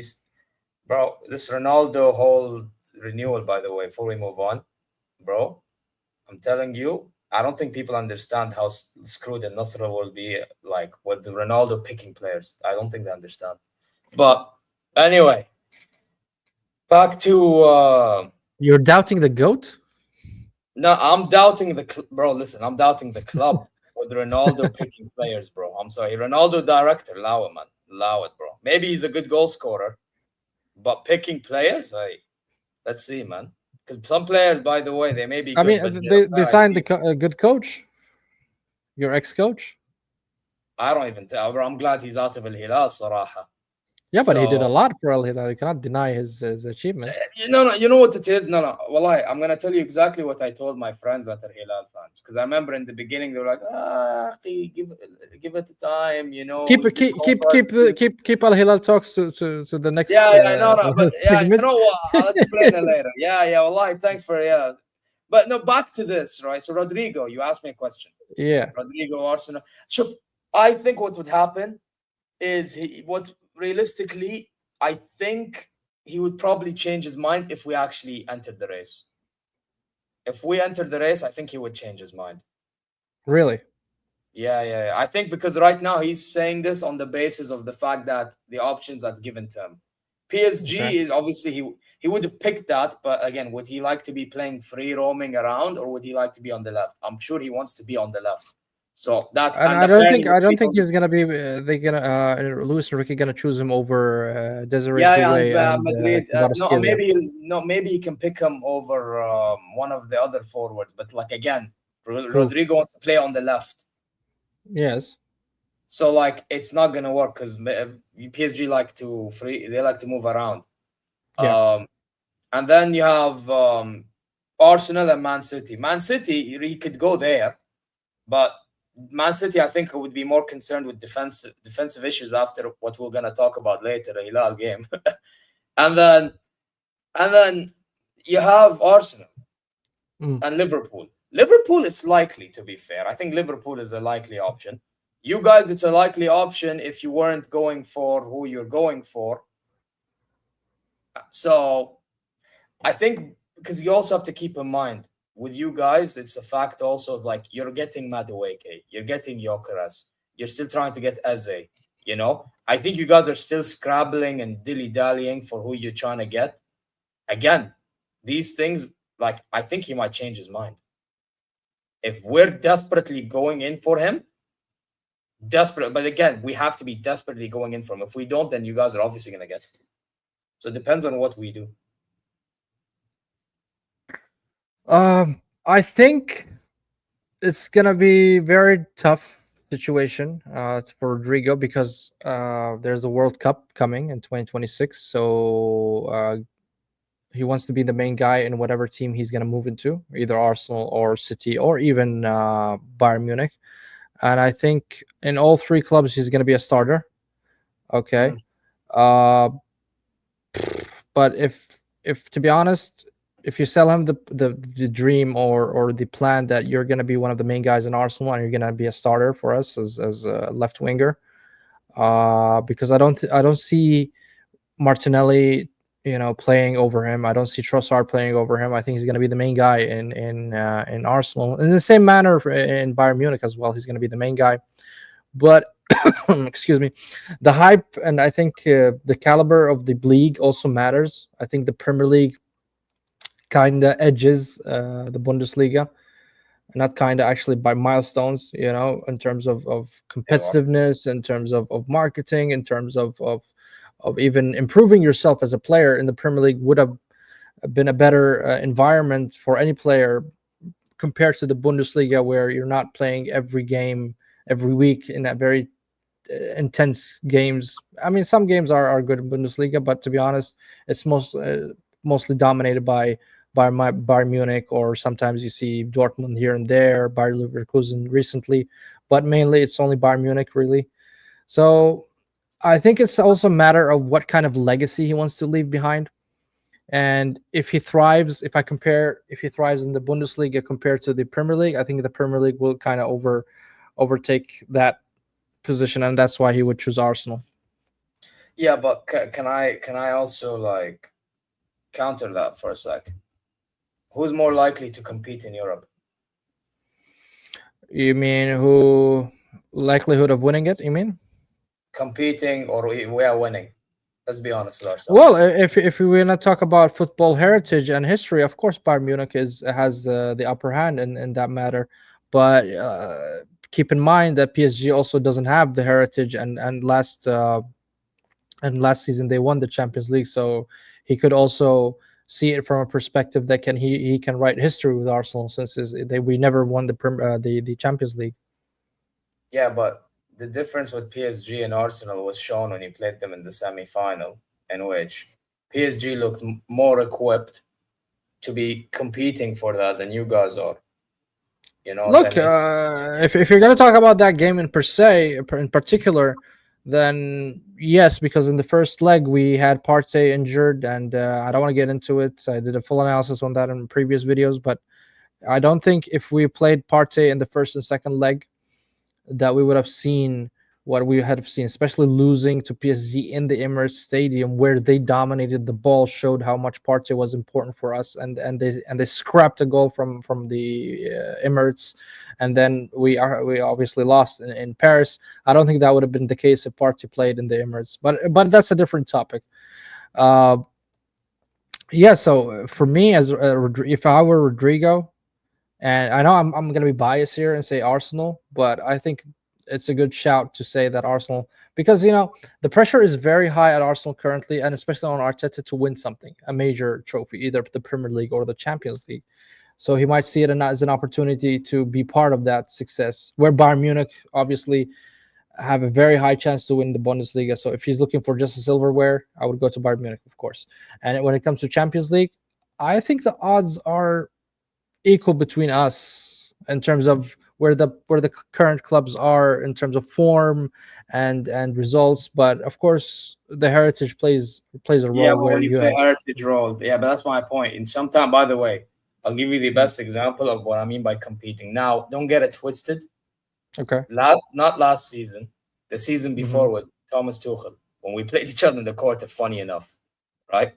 bro, this Ronaldo whole renewal, by the way, before we move on, bro, I'm telling you, I don't think people understand how screwed the Nasser will be like with the Ronaldo picking players. I don't think they understand. But anyway, back to You're doubting the goat? no, I'm doubting bro. Listen, I'm doubting the club with Ronaldo picking players, bro. I'm sorry, Ronaldo director, allow it, man, allow it, bro. Maybe he's a good goal scorer, but picking players, let's see, man. Because some players, by the way, they may be I good, mean, but they signed a good coach, your ex-coach. I don't even think. I'm glad he's out of Al Hilal, صراحة. Yeah, but he did a So lot for Al Hilal. You cannot deny his achievements. you know what it is? No, no. Well, I'm gonna tell you exactly what I told my friends that are Hilal fans. Because I remember in the beginning they were like, give it time. You know, Keep this keep whole keep keep first the season. keep Al Hilal talks to the next Yeah, yeah, no, no, but yeah, you segment. know what? I'll explain it later. Yeah, yeah. Well, thanks for But no, back to this, right? So Rodrigo, you asked me a question. Yeah, Rodrigo Arsenal. So I think what would happen is what realistically I think he would probably change his mind if we actually entered the race. If we entered the race, I think he would change his mind. really. Yeah, yeah, yeah. I think because right now he's saying this on the basis of the fact that the options that's given to him. Okay. PSG is obviously he would have picked that, but again, would he like to be playing free roaming around or would he like to be on the left? I'm sure he wants to be on the left. So that's And and apparently I what we don't think told. he's gonna be. They gonna Luis Enrique gonna choose him over Desiree Yeah, yeah, and Doué and Madrid. No, Kvaratskhelia. maybe no, maybe he can pick him over one of the other forwards. But like again, Who? Rodrigo wants to play on the left. Yes. So like it's not gonna work because PSG like to free. They like to move around. Yeah. Um, and then you have Arsenal and Man City. Man City, he could go there, but Man City, I think, would be more concerned with defensive issues after what we're gonna talk about later, the Hilal game. and then and then you have Arsenal Mm. and Liverpool. Liverpool, it's likely, to be fair. I think Liverpool is a likely option. You guys, it's a likely option if you weren't going for who you're going for. So I think because you also have to keep in mind with you guys, it's a fact also of like you're getting Madueke, you're getting Gyökeres, you're still trying to get Eze. You know, I think you guys are still scrabbling and dilly dallying for who you're trying to get. Again, these things, like I think he might change his mind. If we're desperately going in for him, desperate, but again, we have to be desperately going in for him. If we don't, then you guys are obviously gonna get him. So it depends on what we do. I think it's gonna be very tough situation for Rodrigo because there's a World Cup coming in 2026. So he wants to be the main guy in whatever team he's gonna move into, either Arsenal or City or even Bayern Munich. And I think in all three clubs he's gonna be a starter. Okay. Mm. Uh, but if to be honest, if you sell him the dream or the plan that you're going to be one of the main guys in Arsenal and you're going to be a starter for us as a left winger, because I don't see Martinelli, playing over him. I don't see Trossard playing over him. I think he's going to be the main guy in Arsenal. In the same manner in Bayern Munich as well, he's going to be the main guy. But excuse me, the hype and I think the caliber of the league also matters. I think the Premier League kind of edges the Bundesliga, not kind of actually by milestones, in terms of competitiveness, in terms of marketing, in terms of even improving yourself as a player in the Premier League would have been a better environment for any player compared to the Bundesliga, where you're not playing every game every week in that very intense games. I mean, some games are good in Bundesliga, but to be honest, it's mostly dominated by Bayern Munich, or sometimes you see Dortmund here and there, Bayer Leverkusen recently, but mainly it's only Bayern Munich really. So I think it's also a matter of what kind of legacy he wants to leave behind. And if he thrives, if he thrives in the Bundesliga compared to the Premier League, I think the Premier League will kind of overtake that position, and that's why he would choose Arsenal. Yeah, but can I also like counter that for a sec? Who's more likely to compete in Europe? You mean who likelihood of winning it? You mean Competing or we are winning? Let's be honest with ourselves. well, if we want to talk about football heritage and history, of course Bayern Munich has the upper hand in that matter. But keep in mind that PSG also doesn't have the heritage, and last season they won the Champions League, so he could also see it from a perspective that he can write history with Arsenal, since we never won the Champions League. Yeah, but the difference with PSG and Arsenal was shown when he played them in the semi-final, in which PSG looked more equipped to be competing for that than you guys are. You know what I Look, mean? if you're gonna talk about that game in particular, then yes, because in the first leg we had Partey injured, and I don't want to get into it. I did a full analysis on that in previous videos, but I don't think if we played Partey in the first and second leg that we would have seen what we had seen, especially losing to PSG in the Emirates Stadium, where they dominated the ball, showed how much Partey was important for us, and they scrapped a goal from the Emirates, and then we obviously lost in Paris. I don't think that would have been the case if Partey played in the Emirates, but that's a different topic. Yeah, so for me, as if I were Rodrigo, and I know I'm going to be biased here and say Arsenal, but I think it's a good shout to say that Arsenal, because the pressure is very high at Arsenal currently, and especially on Arteta to win something, a major trophy, either the Premier League or the Champions League. So he might see it as an opportunity to be part of that success. Where Bayern Munich obviously have a very high chance to win the Bundesliga. So if he's looking for just a silverware, I would go to Bayern Munich, of course. And when it comes to Champions League, I think the odds are equal between us in terms of where the current clubs are in terms of form and results. But of course, the heritage plays a Yeah, role but where when you you play have. heritage role, yeah, but that's my point. And sometimes, by the way, I'll give you the Mhm. best example of what I mean by competing. Now, don't get it twisted. Okay. Not last season, the season Hmm. before with Thomas Tuchel, when we played each other in the court, funny enough, right?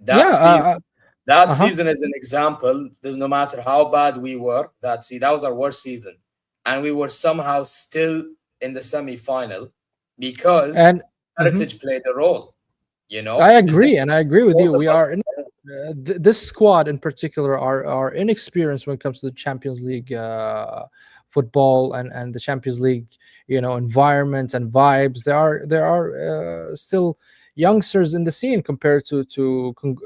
That Yeah. season, that Uh huh. season is an example that no matter how bad we were, that was our worst season. And we were somehow still in the semi-final because And mhm. Heritage played a role, I in both, agree, and I agree with both you. of We us. are this squad in particular are inexperienced when it comes to the Champions League football and the Champions League, environment and vibes. There are still youngsters in the scene compared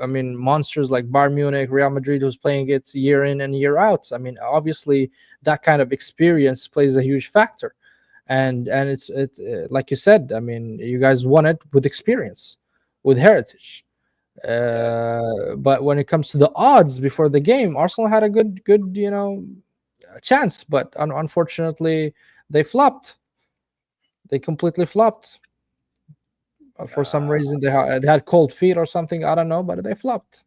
I mean, monsters like Bayern Munich, Real Madrid, who's playing it year in and year out. I mean, obviously that kind of experience plays a huge factor, and it's like you said. I mean, you guys won it with experience, with heritage. Yeah. But when it comes to the odds before the game, Arsenal had a good chance, but unfortunately they flopped. They completely flopped. For some Uh, reason they had cold feet or something. I don't know, but they flopped,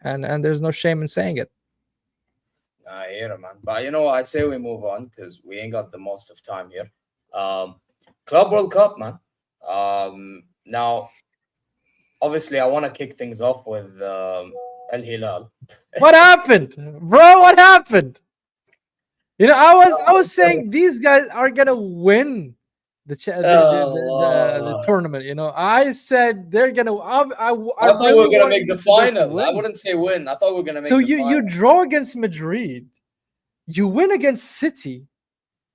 and there's no shame in saying it. I hear it, man. But you know what? I say we move on because we ain't got the most of time here. Um, Club World Cup, man. Now, obviously, I want to kick things off with Al Hilal. What happened, bro? What happened? I was saying these guys are gonna win the Allah. tournament. I said they're gonna. I I thought we really were gonna wanted make you the to just final. I win. wouldn't say win. I thought we were gonna So make the you final. draw against Madrid, you win against City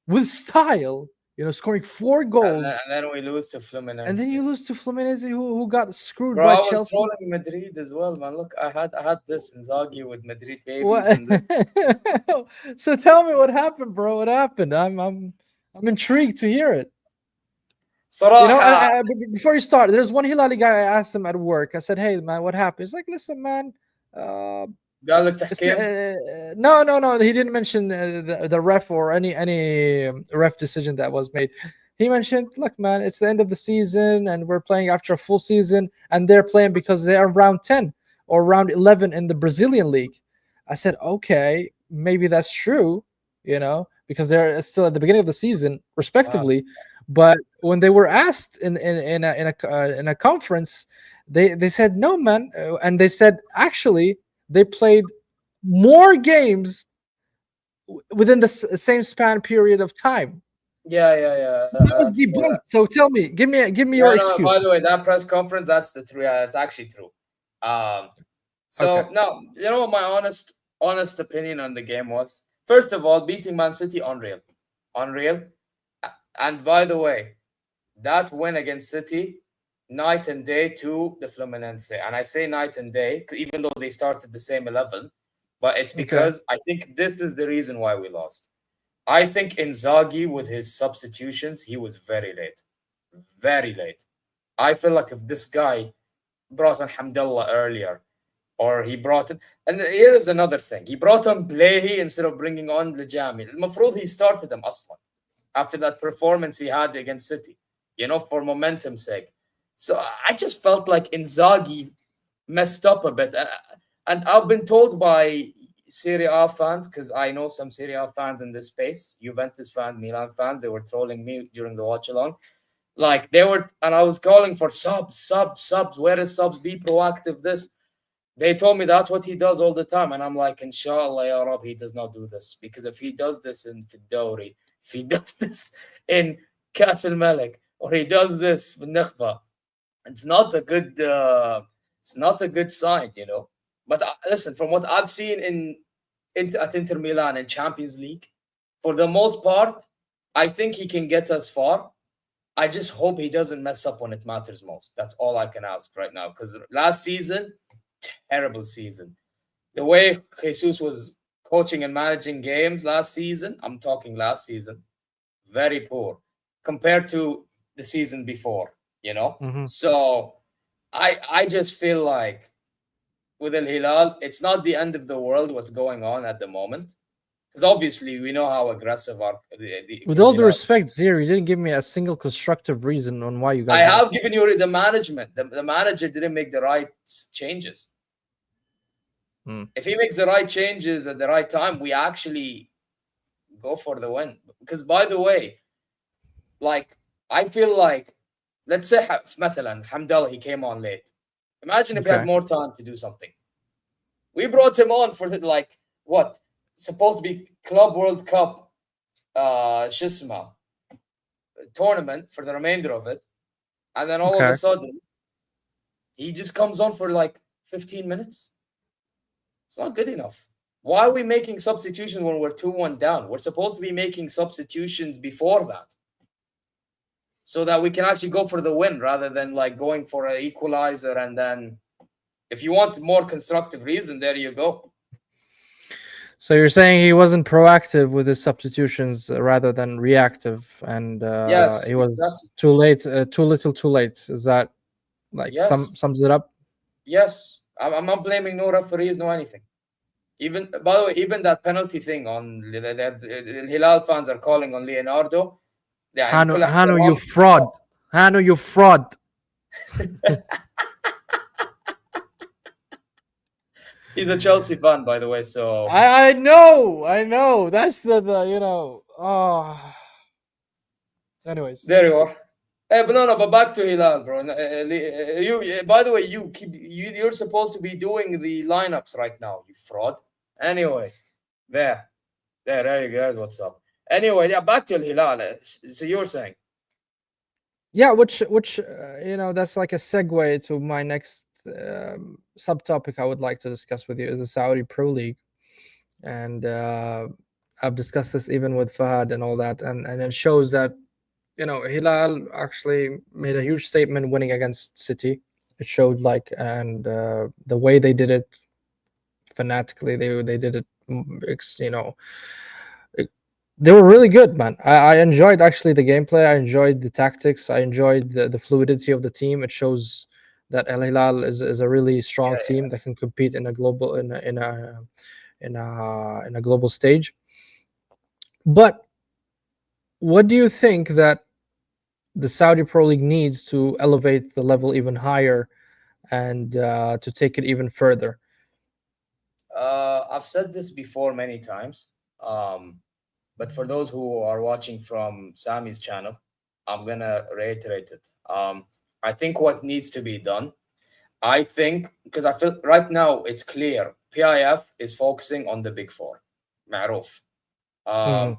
with style. Scoring four goals, And then we lose to and then Fluminense. you lose to Fluminense, who got screwed Bro, by I was Chelsea. trolling Madrid as well, man. Look, I had this Inzaghi with Madrid babies What? and this. So tell me what happened, bro. What happened? I'm intrigued to hear it. صراحة Before you start, there's one Hilali guy. I asked him at work. I said, "Hey, man, what happened?" He's like, "Listen, man, uh, قال لك it's تحكيم. no, no, no." He didn't mention the ref or any ref decision that was made. He mentioned, "Look, man, it's the end of the season, and we're playing after a full season, and they're playing because they are round 10 or round 11 in the Brazilian league." I said, "Okay, maybe that's true, because they're still at the beginning of the season, آه. respectively." But when they were asked in a conference, they said no, man, and they said actually they played more games within the same span period of time. Yeah. That was That's debunked. So tell me, give me yeah. your No, excuse. by the way, that press conference, that's the true. Yeah, it's actually true. Um, Okay. so now you know what my honest opinion on the game was. First of all, beating Man City, unreal. And by the way, that win against City, night and day to the Fluminense. And I say night and day, even though they started the same 11, but it's Okay. because I think this is the reason why we lost. I think Inzaghi, with his substitutions, he was very late. Very late. I feel like if this guy brought on Hamdallah earlier, or he brought it, and here is another thing. He brought on Blehi instead of bringing on Lijami. المفروض he started him أصلا after that performance he had against City, for momentum's sake. So I just felt like Inzaghi messed up a bit. And I've been told by Serie A fans, because I know some Serie A fans in this space, Juventus fans, Milan fans, they were trolling me during the watch along. Like they were, and I was calling for subs. Where is subs? Be proactive. This. They told me that's what he does all the time. And I'm like, Inshallah, Ya Rab, he does not do this. Because if he does this in Fidori, if he does this in Castle Malik, or he does this with Nikhba, it's not a good sign. But listen, from what I've seen at Inter Milan and Champions League, for the most part, I think he can get us far. I just hope he doesn't mess up when it matters most. That's all I can ask right now. Because last season, terrible season. The way Jesus was coaching and managing games last season. I'm talking last season, very poor compared to the season before. Hmm. So I just feel like with Al Hilal, it's not the end of the world what's going on at the moment. Because obviously we know how aggressive the With Al all due Hilal. respect, Zir, you didn't give me a single constructive reason on why you I guys have lost. given you the management. The manager didn't make the right changes. Hmm. If he makes the right changes at the right time, we actually go for the win. Because by the way, like I feel like, let's say مثلا Hamdallah, he came on late. Imagine if he had Okay. more time to do something. We brought him on for like what supposed to be Club World Cup شو tournament for the remainder of it, and then all of a Okay. sudden he just comes on for like 15 minutes. It's not good enough. Why are we making substitutions when we're 2-1 down? We're supposed to be making substitutions before that so that we can actually go for the win rather than like going for an equalizer. And then if you want more constructive reason, there you go. So you're saying he wasn't proactive with his substitutions rather than reactive, and Yes, he was exactly. too late, too little, too late. Is that like Yes, sums it up? yes. I'm not blaming no referees, no anything. Even by the way, even that penalty thing on the Hilal fans are calling on Leonardo. يعني Hano, كل Hano, you احترام. fraud. Hano, you fraud. He's a Chelsea fan, by the way. So I know. That's the Oh, anyways. there you are. But no, no. But back to Hilal, bro. You. By the way, you're supposed to be doing the lineups right now. You fraud. Anyway, there, there you guys. What's up? Anyway, yeah. Back to Hilal. So you were saying. Yeah, which that's like a segue to my next subtopic I would like to discuss with you is the Saudi Pro League, and I've discussed this even with Fahad and all that, and it shows that Hilal actually made a huge statement winning against City. It showed like, and the way they did it fanatically, they did it, you know, they were really good, man. I enjoyed actually the gameplay. I enjoyed the tactics. I enjoyed the fluidity of the team. It shows that Al Hilal is a really strong Yeah. team that can compete in a global in a global stage. But what do you think that the Saudi Pro League needs to elevate the level even higher and to take it even further? I've said this before many times. Um, but for those who are watching from Sammy's channel, I'm gonna reiterate it. I think what needs to be done, I think, because I feel right now it's clear PIF is focusing on the big four, Maruf. Hmm.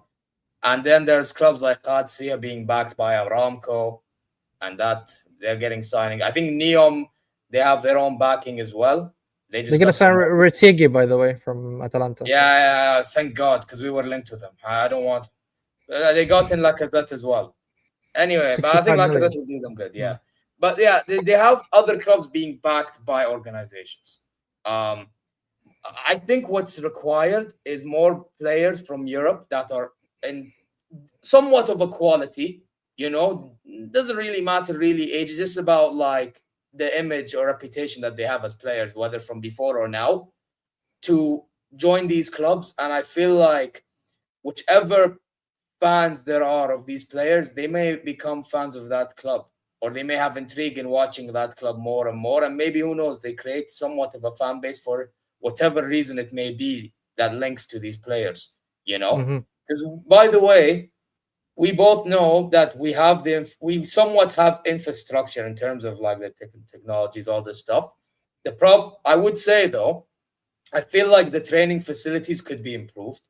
And then there's clubs like Qadsiya being backed by Aramco, and that they're getting signing. I think Neom, they have their own backing as well. They They're just gonna got sign promoted. Retigi, by the way, from Atalanta. Yeah, yeah, thank God, because we were linked with them. I don't want. They got in Lacazette as well. Anyway, but I think 65 Lacazette million. will do them good. Hmm. Yeah, but yeah, they have other clubs being backed by organizations. Um, I think what's required is more players from Europe that are in somewhat of a quality. Doesn't really matter really age. It's just about like the image or reputation that they have as players, whether from before or now, to join these clubs. And I feel like whichever fans there are of these players, they may become fans of that club, or they may have intrigue in watching that club more and more. And maybe, who knows, they create somewhat of a fan base for whatever reason it may be that links to these players, you know? Hmm. Because, by the way, we both know that we somewhat have infrastructure in terms of like the technologies, all this stuff. I would say though, I feel like the training facilities could be improved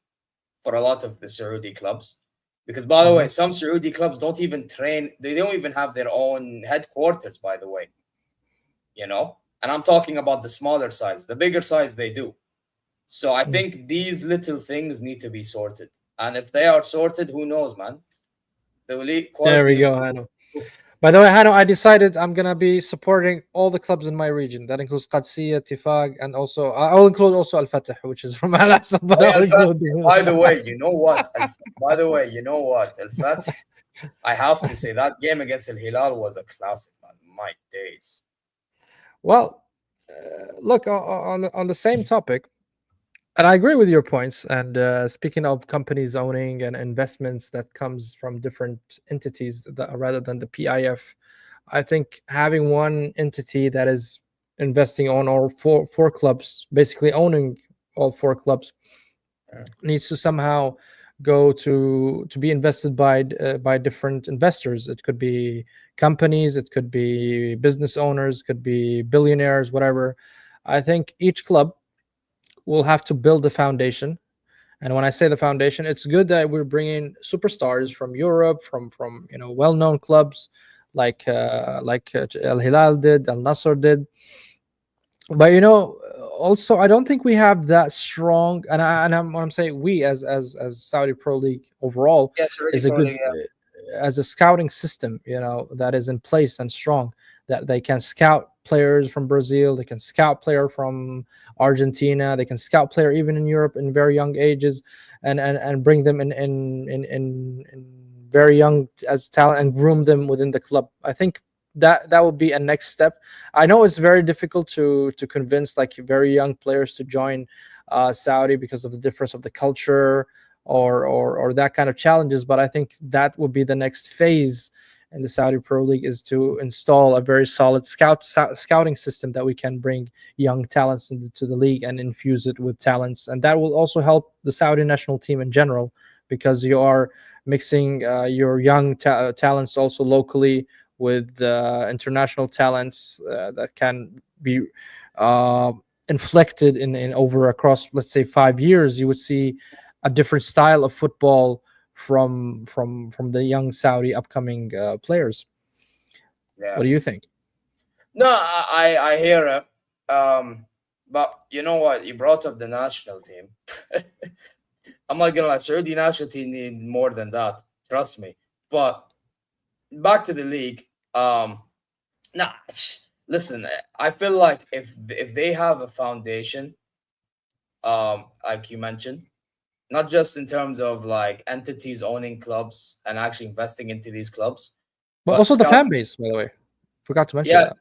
for a lot of the Saudi clubs. Because, by the way, Hmm. some Saudi clubs don't even train, they don't even have their own headquarters, by the way, you know? And I'm talking about the smaller size. The bigger size, they do. So I think these little things need to be sorted. And if they are sorted, who knows, man? The There quality we of go, the Hano. league. By the way, Hano, I decided I'm gonna be supporting all the clubs in my region. That includes Qadsiya, Tifaq, and also I'll include also Al Fatah, which is from Al Asad, but Oh yeah, I'll Al Fatih. include them. By the way, you know what? By the way, you know what? Al Fatih. I have to say that game against Al Hilal was a classic, man. My days. Well, look on the same topic, and I agree with your points. And speaking of companies owning and investments that comes from different entities that, rather than the PIF, I think having one entity that is investing on all four clubs, basically owning all four clubs, Mm. needs to somehow go to be invested by different investors. It could be companies, it could be business owners, could be billionaires, whatever. I think each club will have to build a foundation. And when I say the foundation, it's good that we're bringing superstars from Europe, from well-known clubs like Al Hilal did, Al Nasser did. But also I don't think we have that strong, what I'm saying, we as Saudi Pro League overall Yes, already is a pro good league. Yeah. as a scouting system, that is in place and strong, that they can scout players from Brazil, they can scout player from Argentina, they can scout player even in Europe in very young ages, and bring them in very young as talent and groom them within the club. I think that would be a next step. I know it's very difficult to convince like very young players to join Saudi because of the difference of the culture or that kind of challenges. But I think that would be the next phase in the Saudi Pro League, is to install a very solid scouting system that we can bring young talents into the league and infuse it with talents, and that will also help the Saudi national team in general, because you are mixing your young talents also locally with international talents that can be uh, inflected in over across, let's say, 5 years. You would see a different style of football from the young Saudi upcoming players. Yeah. What do you think? No, I hear it. But you know what? You brought up the national team. I'm not gonna lie, Saudi national team need more than that. Trust me. But back to the league. Nah. Listen, I feel like if they have a foundation, like you mentioned, not just in terms of like entities owning clubs and actually investing into these clubs, But but also the fan scouting. base, by the way, forgot to mention Yeah, that.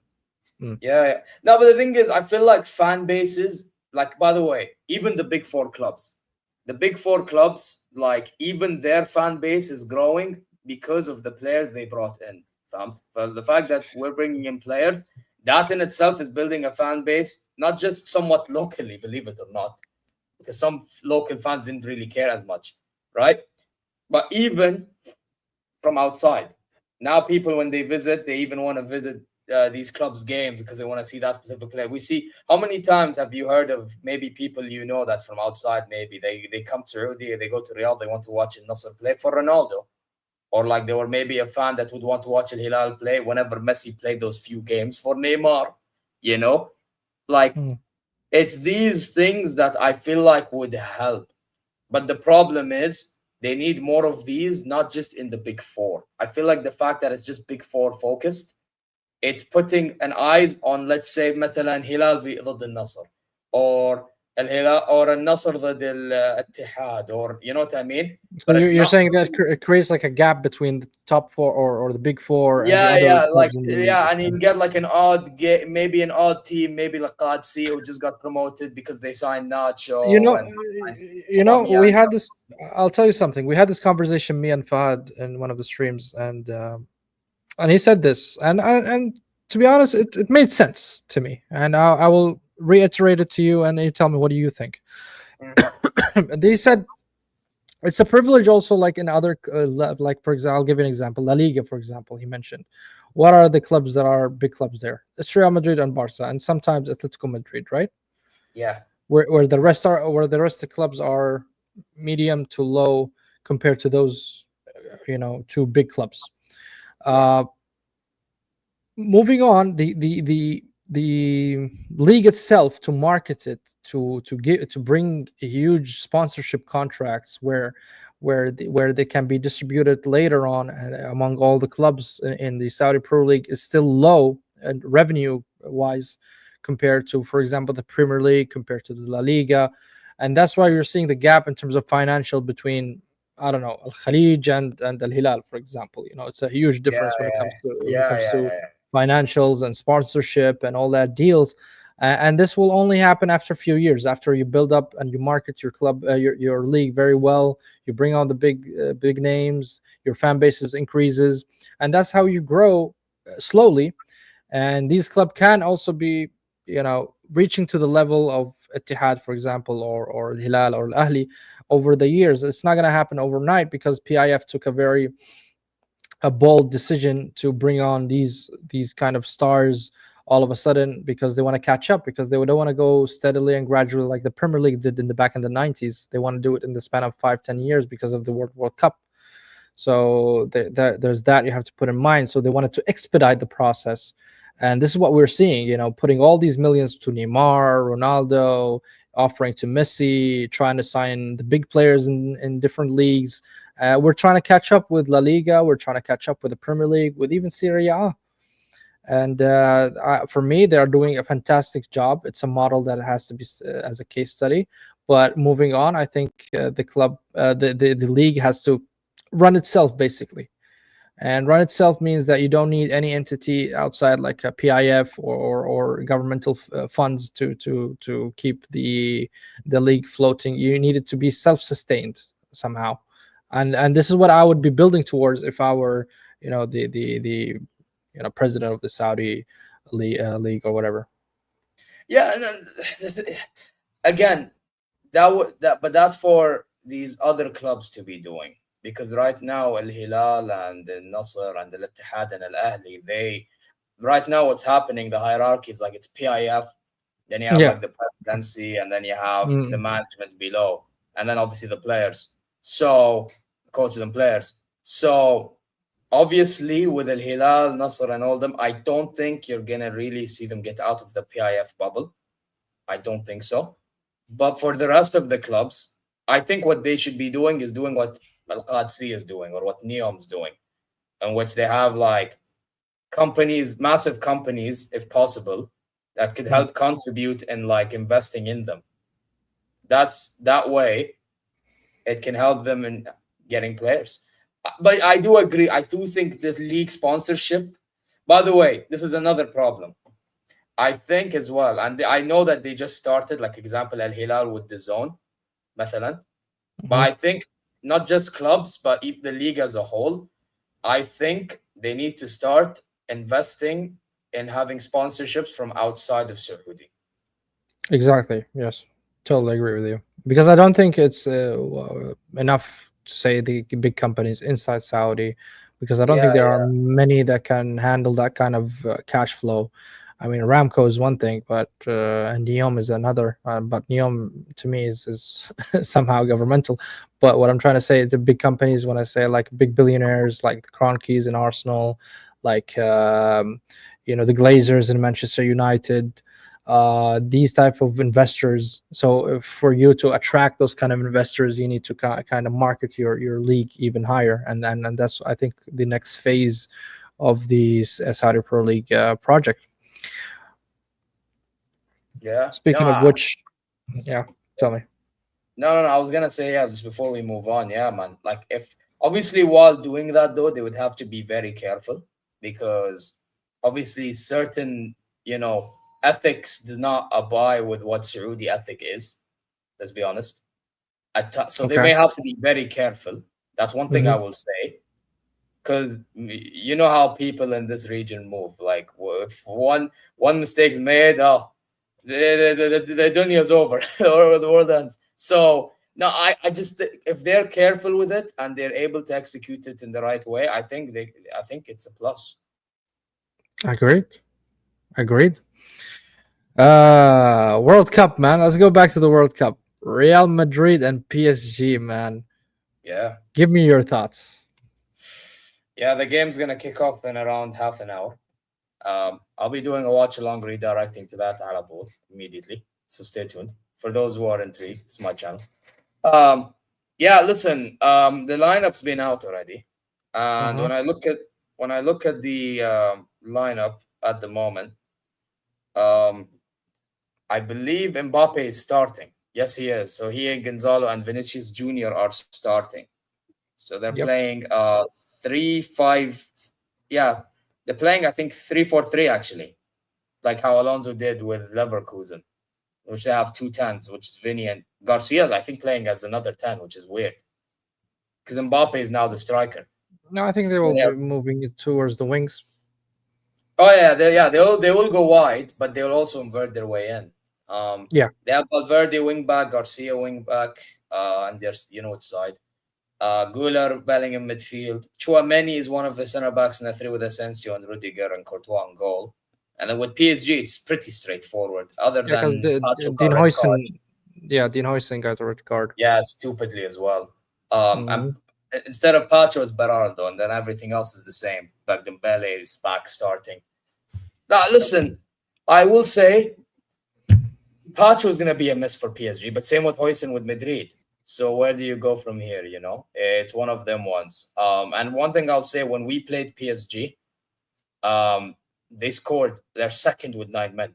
Mm. yeah, yeah. No, but the thing is, I feel like fan bases, like, by the way, even the big four clubs, like, even their fan base is growing because of the players they brought in. For the fact that we're bringing in players, that in itself is building a fan base, not just somewhat locally, believe it or not, because some local fans didn't really care as much, right? But even from outside. Now, people when they visit, they even want to visit these clubs' games because they want to see that specific player. We see how many times have you heard of maybe people that's from outside? Maybe they come to Saudi, they go to Riyadh, they want to watch Al Nasser play for Ronaldo, or like they were maybe a fan that would want to watch Al Hilal play whenever Messi played those few games for Neymar. You know, like Mm. it's these things that I feel like would help, but the problem is they need more of these, not just in the big four. I feel like the fact that it's just big four focused, it's putting an eyes on, let's say, مثلا هلال ضد النصر, or الهلال or النصر ضد الاتحاد, or you know what I mean? So But you're, it's you're not saying that putting. it creates like a gap between the top four or the big four and the Yeah, other yeah, like clubs in the league. yeah, and you get like an odd maybe an odd team, maybe like Qadsi who just got promoted because they signed you know Nacho and uh, signed we Aubameyang. had this. I'll tell you something. We had this conversation, me and Fahad, in one of the streams, and he said this, and to be honest, it made sense to me, and I will reiterate it to you, and you tell me, what do you think? Mm, They said it's a privilege also, like in other like, for example, I'll give you an example, La Liga, for example. He mentioned, what are the clubs that are big clubs there? It's Real Madrid and Barca, and sometimes Atletico Madrid, right? yeah. Where the rest of the clubs are medium to low compared to those two big clubs. Yeah. uh Moving on, the league itself, to market it, to bring huge sponsorship contracts, where where they can be distributed later on and among all the clubs in the Saudi Pro League is still low and revenue wise compared to, for example, the Premier League, compared to the La Liga, and that's why you're seeing the gap in terms of financial between, I don't know, Al Khalij and Al Hilal, for example. It's a huge Yeah, difference when it comes yeah, to yeah, yeah, yeah, yeah. financials and sponsorship and all that deals. And this will only happen after a few years, after you build up and you market your club, your league very well. You bring on the big names, your fan bases increases, and that's how you grow slowly. And these club can also be, reaching to the level of Ittihad, for example, or Hilal or Al Ahli over the years. It's not going to happen overnight because PIF took a bold decision to bring on these kind of stars all of a sudden, because they want to catch up, because they don't want to go steadily and gradually like the Premier League did in the back in the 90s. They want to do it in the span of 5-10 years because of the World Cup. So there's that you have to put in mind. So they wanted to expedite the process, and this is what we're seeing. Putting all these millions to Neymar, Ronaldo, offering to Messi, trying to sign the big players in different leagues. We're trying to catch up with La Liga. We're trying to catch up with the Premier League, with even Serie A. And for me, they are doing a fantastic job. It's a model that has to be as a case study. But moving on, I think the league has to run itself basically. And run itself means that you don't need any entity outside, like a PIF or governmental funds to keep the league floating. You need it to be self-sustained somehow, and this is what I would be building towards if I were, the president of the Saudi league or whatever. Yeah, and then, again, but that's for these other clubs to be doing, because right now Al Hilal and Al Nasr and Al Ittihad and Al Ahli, they right now what's happening, the hierarchy is like it's PIF, then you have Yeah. like the presidency, and then you have the Mm, management below, and then obviously the players. So coaches and players. So obviously with Al Hilal, Nasr, and all them, I don't think you're gonna really see them get out of the PIF bubble. I don't think so. But for the rest of the clubs, I think what they should be doing is doing what Al Qadsi is doing or what Neom's doing, in which they have like companies, massive companies, if possible, that could mm. help contribute and like investing in them. That's that way it can help them in getting players. But I do agree. I do think this league sponsorship. By the way, this is another problem. I think as well, and I know that they just started, like example Al Hilal with the zone, مثلا. But Mhm. I think not just clubs, but the league as a whole, I think they need to start investing in having sponsorships from outside of Saudi. Exactly. Yes. Totally agree with you. Because I don't think it's enough to say the big companies inside Saudi, because I don't think Yeah, there are yeah, many that can handle that kind of cash flow. I mean, Ramco is one thing, but and Neom is another. But Neom to me is somehow governmental. But what I'm trying to say, the big companies, when I say like big billionaires, like the Kroenkes in Arsenal, like the Glazers in Manchester United, these type of investors. So for you to attract those kind of investors, you need to kind of market your league even higher, and that's, I think, the next phase of the Saudi Pro League project. yeah. No, Speaking of which, yeah, tell me. no. I was gonna say, yeah, just before we move on, yeah, man. Like, if obviously while doing that though, they would have to be very careful, because obviously certain, you know, ethics does not abide with what Saudi ethic is. Let's be honest. So they Okay. may have to be very careful. That's one thing I Hmm. will say, because you know how people in this region move. Like, if one mistake's made, oh, the dunya's over or the world ends. So no, I just if they're careful with it and they're able to execute it in the right way, I think it's a plus. Agreed. Agreed. World Cup, man. Let's go back to the World Cup. Real Madrid and PSG, man. Yeah, Give me your thoughts. yeah. The game's gonna kick off in around half an hour. I'll be doing a watch along redirecting to that Alabul immediately. So stay tuned. For those who are intrigued, it's my channel. Um, Yeah, listen, the lineup's been out already, and Uh-huh. when I look at the lineup at the moment, um, I believe Mbappe is starting. Yes, he is. So he and Gonzalo and Vinicius Junior are starting. So they're Yep. playing 3-5. Yeah, they're playing I think 3-4-3 actually, like how Alonso did with Leverkusen, which they have two tens, which is Vinny and Garcia. I think playing as another 10, which is weird because Mbappe is now the striker. No, I think they So will they be are, moving it towards the wings. oh yeah, they will go wide, but they'll also invert their way in. Yeah, They have Valverde wing back, Garcia wing back, and there's which side. Guler, Bellingham midfield. Chouameni is one of the centre backs in the three with Asensio and Rudiger and Courtois on goal. And then with PSG, it's pretty straightforward. Other yeah, because than Pacho Dean got red card, Huyson, yeah, Dean Huyson got a red card. yeah, stupidly as well. And Hmm. instead of Pacho, it's Berardo, and then everything else is the same. Like Dembele is back starting. Now, listen, I will say Pacho is going to be a miss for PSG, but same with Huyson with Madrid. So where do you go from here? It's one of them ones. And one thing I'll say, when we played PSG, um, they scored their second with 9 men.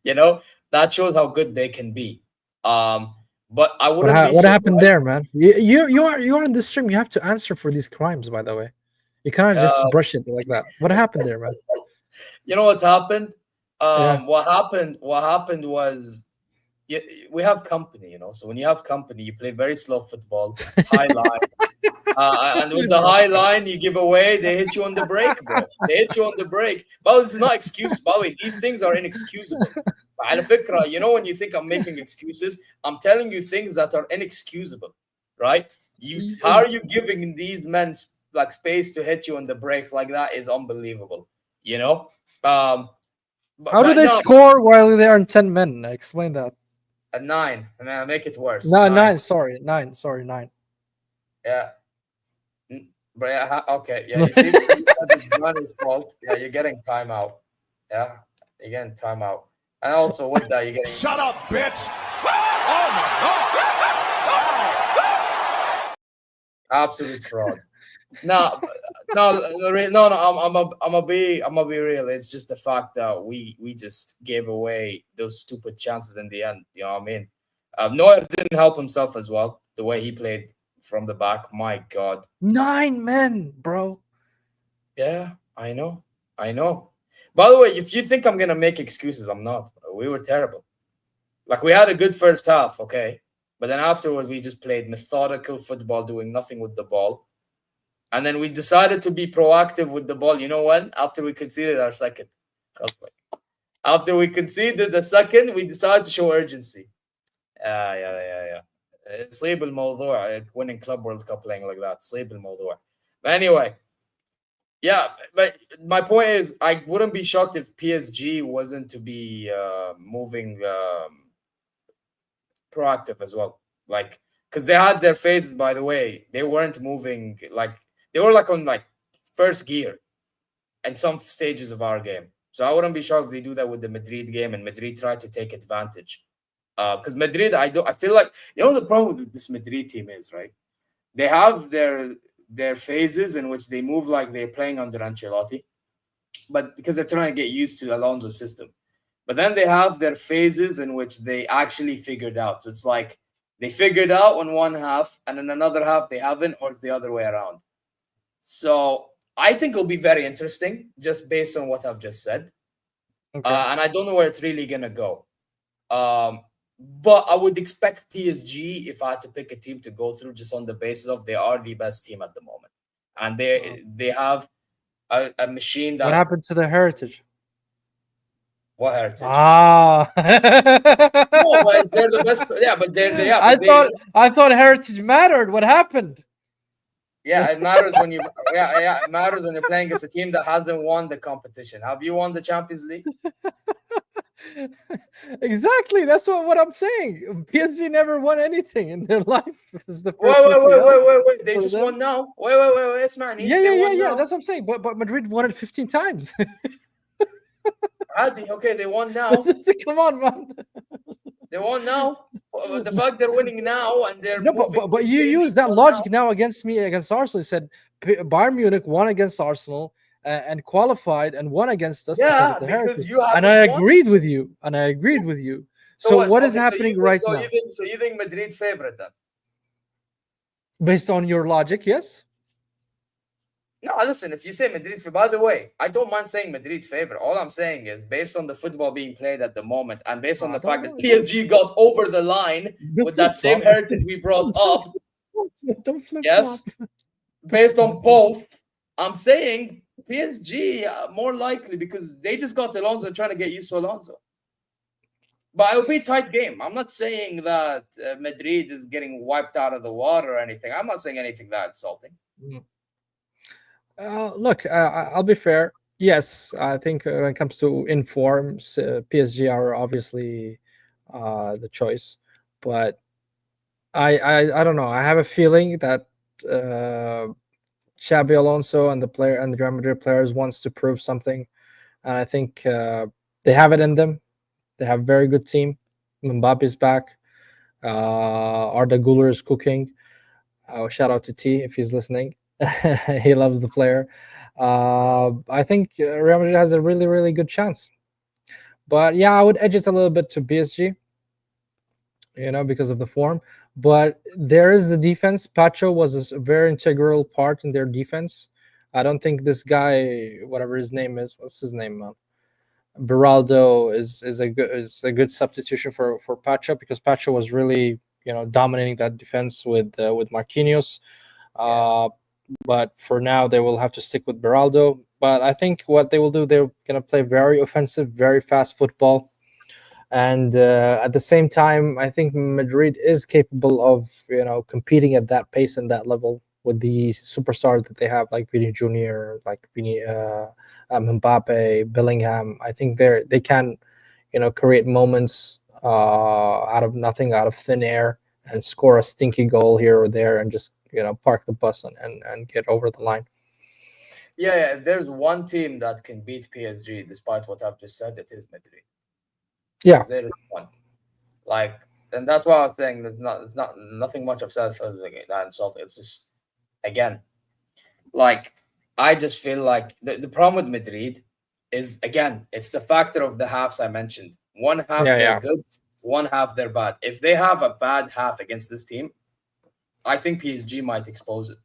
you know that shows how good they can be. Um, but I wouldn't be What happened surprised. there, man? You are on this stream. You have to answer for these crimes, by the way. You cannot just Uh, brush it like that. What happened there, man? you know what happened? Yeah. What happened was, y- we have company. So when you have company, you play very slow football, high line. And with the high line you give away, they hit you on the break, bro. They hit you on the break. But it's not excuse. By the way, these things are inexcusable. على فكرة, when you think I'm making excuses, I'm telling you things that are inexcusable, right? How are you giving these men like space to hit you on the breaks like that is unbelievable, you know. Um, but, How do but they no, score while they are 10 men? Explain that. a nine. I mean, make it worse. No, Nine. nine. Sorry, nine. Sorry, nine. Yeah. But yeah, okay, yeah. You see, you said it's Johnny's fault. Yeah, you're getting timeout. Yeah, you're getting timeout. And also with that, you're getting Shut up, bitch! Oh absolute fraud. No, no. I'm gonna be real. It's just the fact that we just gave away those stupid chances in the end. You know what I mean? Neuer didn't help himself as well. The way he played from the back, my God. 9 men, bro. Yeah, I know. I know. By the way, if you think I'm gonna make excuses, I'm not. We were terrible. Like we had a good first half, okay, but then afterward we just played methodical football, doing nothing with the ball, and then we decided to be proactive with the ball. You know when? After we conceded our second. After we conceded the second, we decided to show urgency. Yeah. صيب الموضوع winning Club World Cup playing like that. صيب الموضوع. But anyway, yeah, but my point is, I wouldn't be shocked if PSG wasn't to be moving proactive as well. Like, because they had their phases, by the way, they weren't moving like they were like on like first gear in some stages of our game. So I wouldn't be shocked if they do that with the Madrid game and Madrid try to take advantage. Because Madrid, I feel like the problem with this Madrid team is, right. They have their phases in which they move like they're playing under Ancelotti, but because they're trying to get used to Alonso's system. But then they have their phases in which they actually figured out. So it's like they figured out on one half, and in another half they haven't, or it's the other way around. So I think it'll be very interesting, just based on what I've just said, Okay. and I don't know where it's really gonna go. Um, but I would expect PSG, if I had to pick a team to go through, just on the basis of they are the best team at the moment, and they have a machine What that. happened to the heritage? What heritage? Ah. No, but they're the best. Yeah, but yeah, I but they. thought heritage mattered. What happened? Yeah, it matters when you. Yeah, it matters when you're playing against a team that hasn't won the competition. Have you won the Champions League? Exactly. That's what I'm saying. PSG never won anything in their life. It's the Wait, first wait, wait, UCL wait, wait, wait. They for just them. won now. Wait. It's Manny. Yeah, They yeah, yeah, won yeah. now. That's what I'm saying. But Madrid won it 15 times. Adi, okay, they won now. Come on, man. They won now. the fact they're winning now and they're No, moving. but you use that logic now against me against Arsenal. You said Bayern Munich won against Arsenal and qualified and won against us because Yeah, of the because heritage. you And haven't I won. agreed with you. And I agreed with you. So what? what is Okay, happening right now? So you think Madrid's favorite then? Based on your logic, yes. No, listen. If you say Madrid's favorite, by the way, I don't mind saying Madrid's favorite. All I'm saying is based on the football being played at the moment, and based on the fact that PSG got over the line with that same heritage we brought up. Don't flip Yes, based on both, I'm saying PSG more likely because they just got Alonso and trying to get used to Alonso. But it'll be a tight game. I'm not saying that Madrid is getting wiped out of the water or anything. I'm not saying anything that insulting. Look, I'll be fair. Yes, I think when it comes to informs, PSG are obviously the choice. But I don't know. I have a feeling that Xabi Alonso and the Real Madrid players wants to prove something, and I think they have it in them. They have a very good team. Mbappe's back. Arda Güler is cooking. Shout out to T if he's listening. He loves the player. I think Real Madrid has a really, really good chance. But yeah, I would edge it a little bit to PSG, because of the form. But there is the defense. Pacho was a very integral part in their defense. I don't think this guy, whatever his name is, what's his name, man? Beraldo is a good substitution for Pacho, because Pacho was really dominating that defense with Marquinhos. But for now, they will have to stick with Beraldo. But I think what they will do, they're going to play very offensive, very fast football. And at the same time, I think Madrid is capable of competing at that pace and that level with the superstars that they have, like Vini Jr., like Mbappe, Bellingham. I think they can create moments out of nothing, out of thin air, and score a stinky goal here or there, and just park the bus and get over the line. Yeah, if there's one team that can beat PSG, despite what I've just said, it is Madrid. Yeah, there is one. And that's why I was saying there's nothing much I've said for that insult. It's just, again, I just feel like the problem with Madrid is, again, it's the factor of the halves I mentioned. One half they're good, one half they're bad. If they have a bad half against this team, I think PSG might expose it.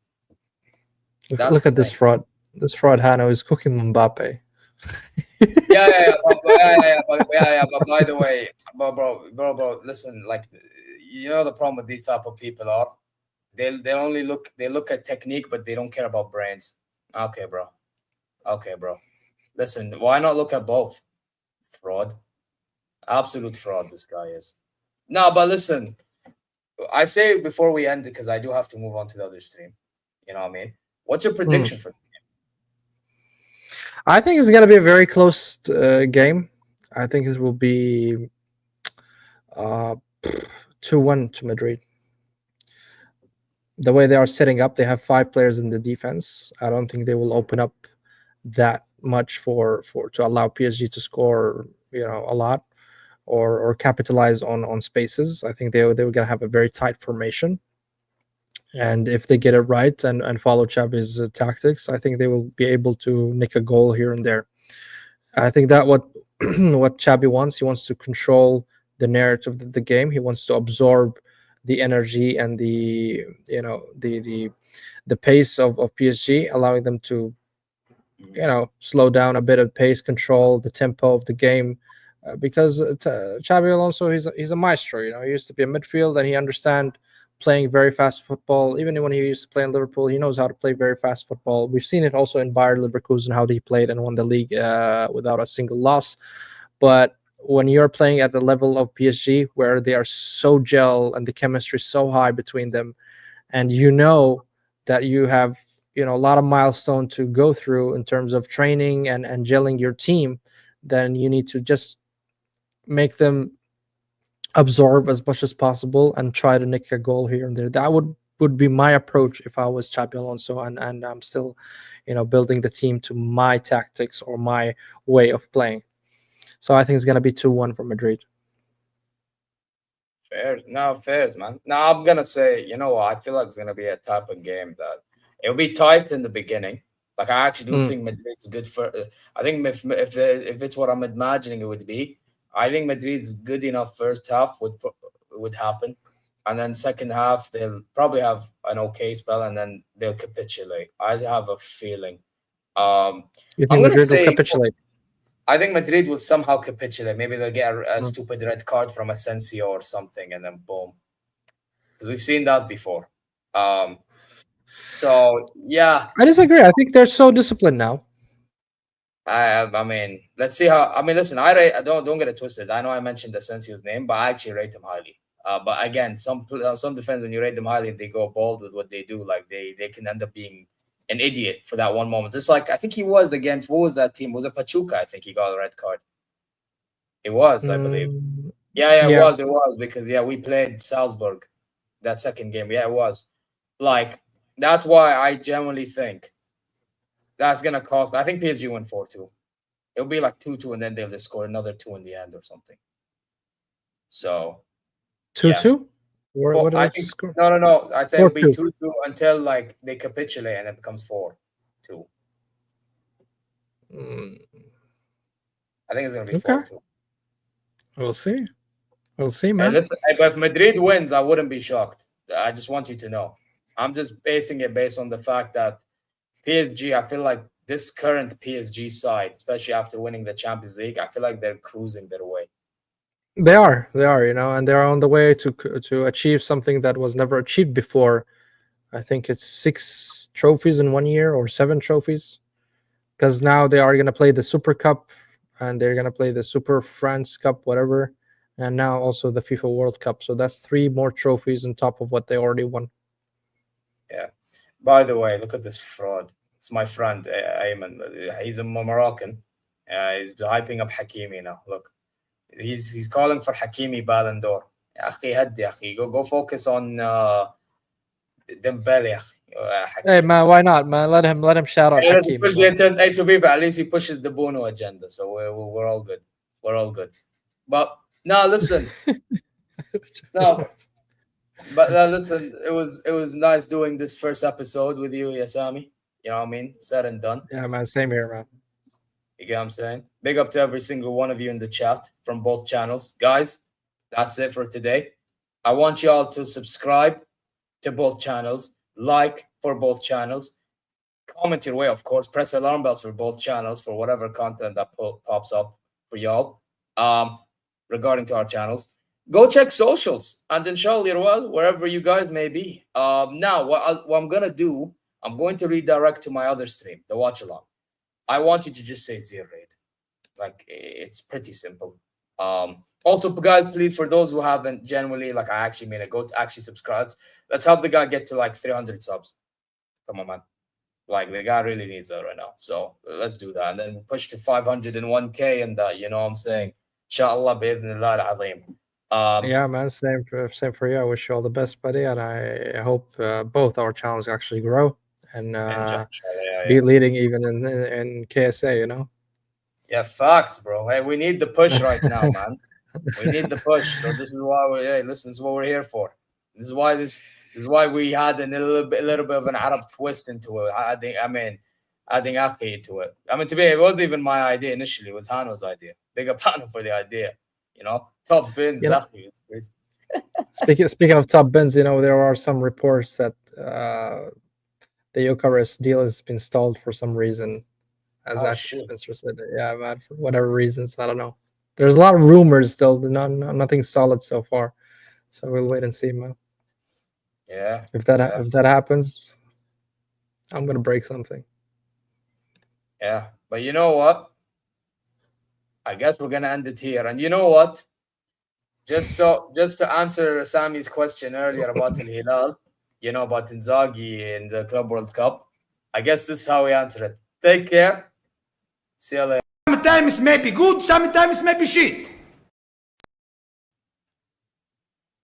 Look at this fraud. This fraud Hano is cooking Mbappe. Yeah. But by the way, bro, listen. The problem with these type of people are they look at technique, but they don't care about brains. Okay, bro. Listen, why not look at both? Fraud, absolute fraud. This guy is. No, but listen, I say before we end, because I do have to move on to the other stream. You know what I mean? What's your prediction for? I think it's going to be a very close game. I think it will be 2-1 to Madrid. The way they are setting up, they have 5 players in the defense. I don't think they will open up that much to allow PSG to score, a lot or capitalize on spaces. I think they were going to have a very tight formation. And if they get it right and follow Xabi's tactics, I think they will be able to nick a goal here and there. I think that what Xabi wants, he wants to control the narrative of the game. He wants to absorb the energy and the pace of PSG, allowing them to slow down a bit of pace, control the tempo of the game. Because Xabi Alonso, he's a maestro. He used to be a midfield, and he understands playing very fast football. Even when he used to play in Liverpool, he knows how to play very fast football. We've seen it also in Bayer Leverkusen, how he played and won the league without a single loss. But when you're playing at the level of PSG, where they are so gel and the chemistry so high between them, and that you have a lot of milestone to go through in terms of training and gelling your team, then you need to just make them absorb as much as possible and try to nick a goal here and there. That would be my approach if I was Xabi Alonso, and I'm still building the team to my tactics or my way of playing. So I think it's going to be 2-1 for Madrid. Fair. No, fairs, man. No, I'm gonna say, you know what? I feel like it's gonna be a type of game that it'll be tight in the beginning. Like I actually do Mm. think Madrid's good for. I think if it's what I'm imagining it would be, I think Madrid's good enough first half would happen, and then second half they'll probably have an okay spell, and then they'll capitulate. I have a feeling. You I'm think gonna Madrid will say capitulate? I think Madrid will somehow capitulate. Maybe they'll get a Mm. stupid red card from Asensio or something, and then boom. Because we've seen that before. So yeah, I disagree. I think they're so disciplined now. I mean, let's see how. I mean, listen, I don't get it twisted. I know I mentioned Asensio's name, but I actually rate him highly. But again, some defense when you rate them highly, they go bold with what they do. Like they can end up being an idiot for that one moment. Just like I think he was against what was that team? Was it Pachuca? I think he got a red card. It was, I believe. Mm, Yeah, yeah. it was because we played Salzburg that second game. Yeah, it was. Like that's why I genuinely think that's gonna cost. I think PSG win 4-2. It'll be like 2-2, and then they'll just score another 2 in the end or something. So 2-2. well, What's I the think score? no. I'd say it'll be 4-2. 2-2 until like they capitulate and it becomes 4-2. Mm, I think it's gonna be okay. 4-2. We'll see. We'll see, Hey, man. listen, but if Madrid wins, I wouldn't be shocked. I just want you to know. I'm just basing it based on the fact that PSG, I feel like this current PSG side, especially after winning the Champions League, I feel like they're cruising their way. They are, and they're on the way to achieve something that was never achieved before. I think it's 6 trophies in 1 year or 7 trophies, because now they are going to play the Super Cup and they're going to play the Super France Cup, whatever, and now also the FIFA World Cup. So that's 3 more trophies on top of what they already won. Yeah. By the way, look at this fraud. It's my friend Ayman. He's a Moroccan. He's hyping up Hakimi now. Look, he's calling for Hakimi Ballon d'Or. يا أخي هدي يا أخي. Go focus on Dembele يا أخي. Hey Hakimi. man, why not, man? Let him shout out Hakimi. Hey, to be fair, at least he pushes the Bono agenda, so we're all good. We're all good. But no, listen, no, but listen, it was nice doing this first episode with you, Yasami. You know what I mean? Said and done. Yeah, man. Same here, man. You get what I'm saying? Big up to every single one of you in the chat from both channels. Guys, that's it for today. I want you all to subscribe to both channels, like for both channels, comment your way, of course, press alarm bells for both channels for whatever content that pops up for y'all regarding to our channels. Go check socials and inshallah, well, wherever you guys may be. Now, what I'm going to do, I'm going to redirect to my other stream, the watch along. I want you to just say zero raid. Like, it's pretty simple. Also, guys, please, for those who haven't genuinely, like, I actually mean it, go to actually subscribe. Let's help the guy get to like 300 subs. Come on, man. Like, the guy really needs that right now. So let's do that. And then push to 501K and that, you know what I'm saying? Inshallah, bi'idhnillah al-azim. Yeah, man. Same for you. I wish you all the best, buddy, and I hope both our channels actually grow and be leading even in KSA. You know. Yeah, facts, bro. Hey, we need the push right now, man. We need the push. So this is why listen, this is what we're here for. This is why we had a little bit of an Arab twist into it. Adding Akhi to it. I mean, to be, it wasn't even my idea initially. It was Hano's idea. Big up Hano for the idea. You know, top BINS Akhi. It's crazy. Speaking of top BINS, you know, there are some reports that the Gyökeres deal has been stalled for some reason, as Ashley Spencer said. Yeah, man, for whatever reasons, I don't know. There's a lot of rumors still, nothing solid so far. So we'll wait and see, man. Yeah. If that happens, I'm gonna break something. Yeah, but you know what? I guess we're gonna end it here. And you know what? Just to answer Sami's question earlier about Al Hilal, you know, about Inzaghi in the Club World Cup. I guess this is how we answer it. Take care. See you later. Sometimes maybe good, sometimes maybe shit.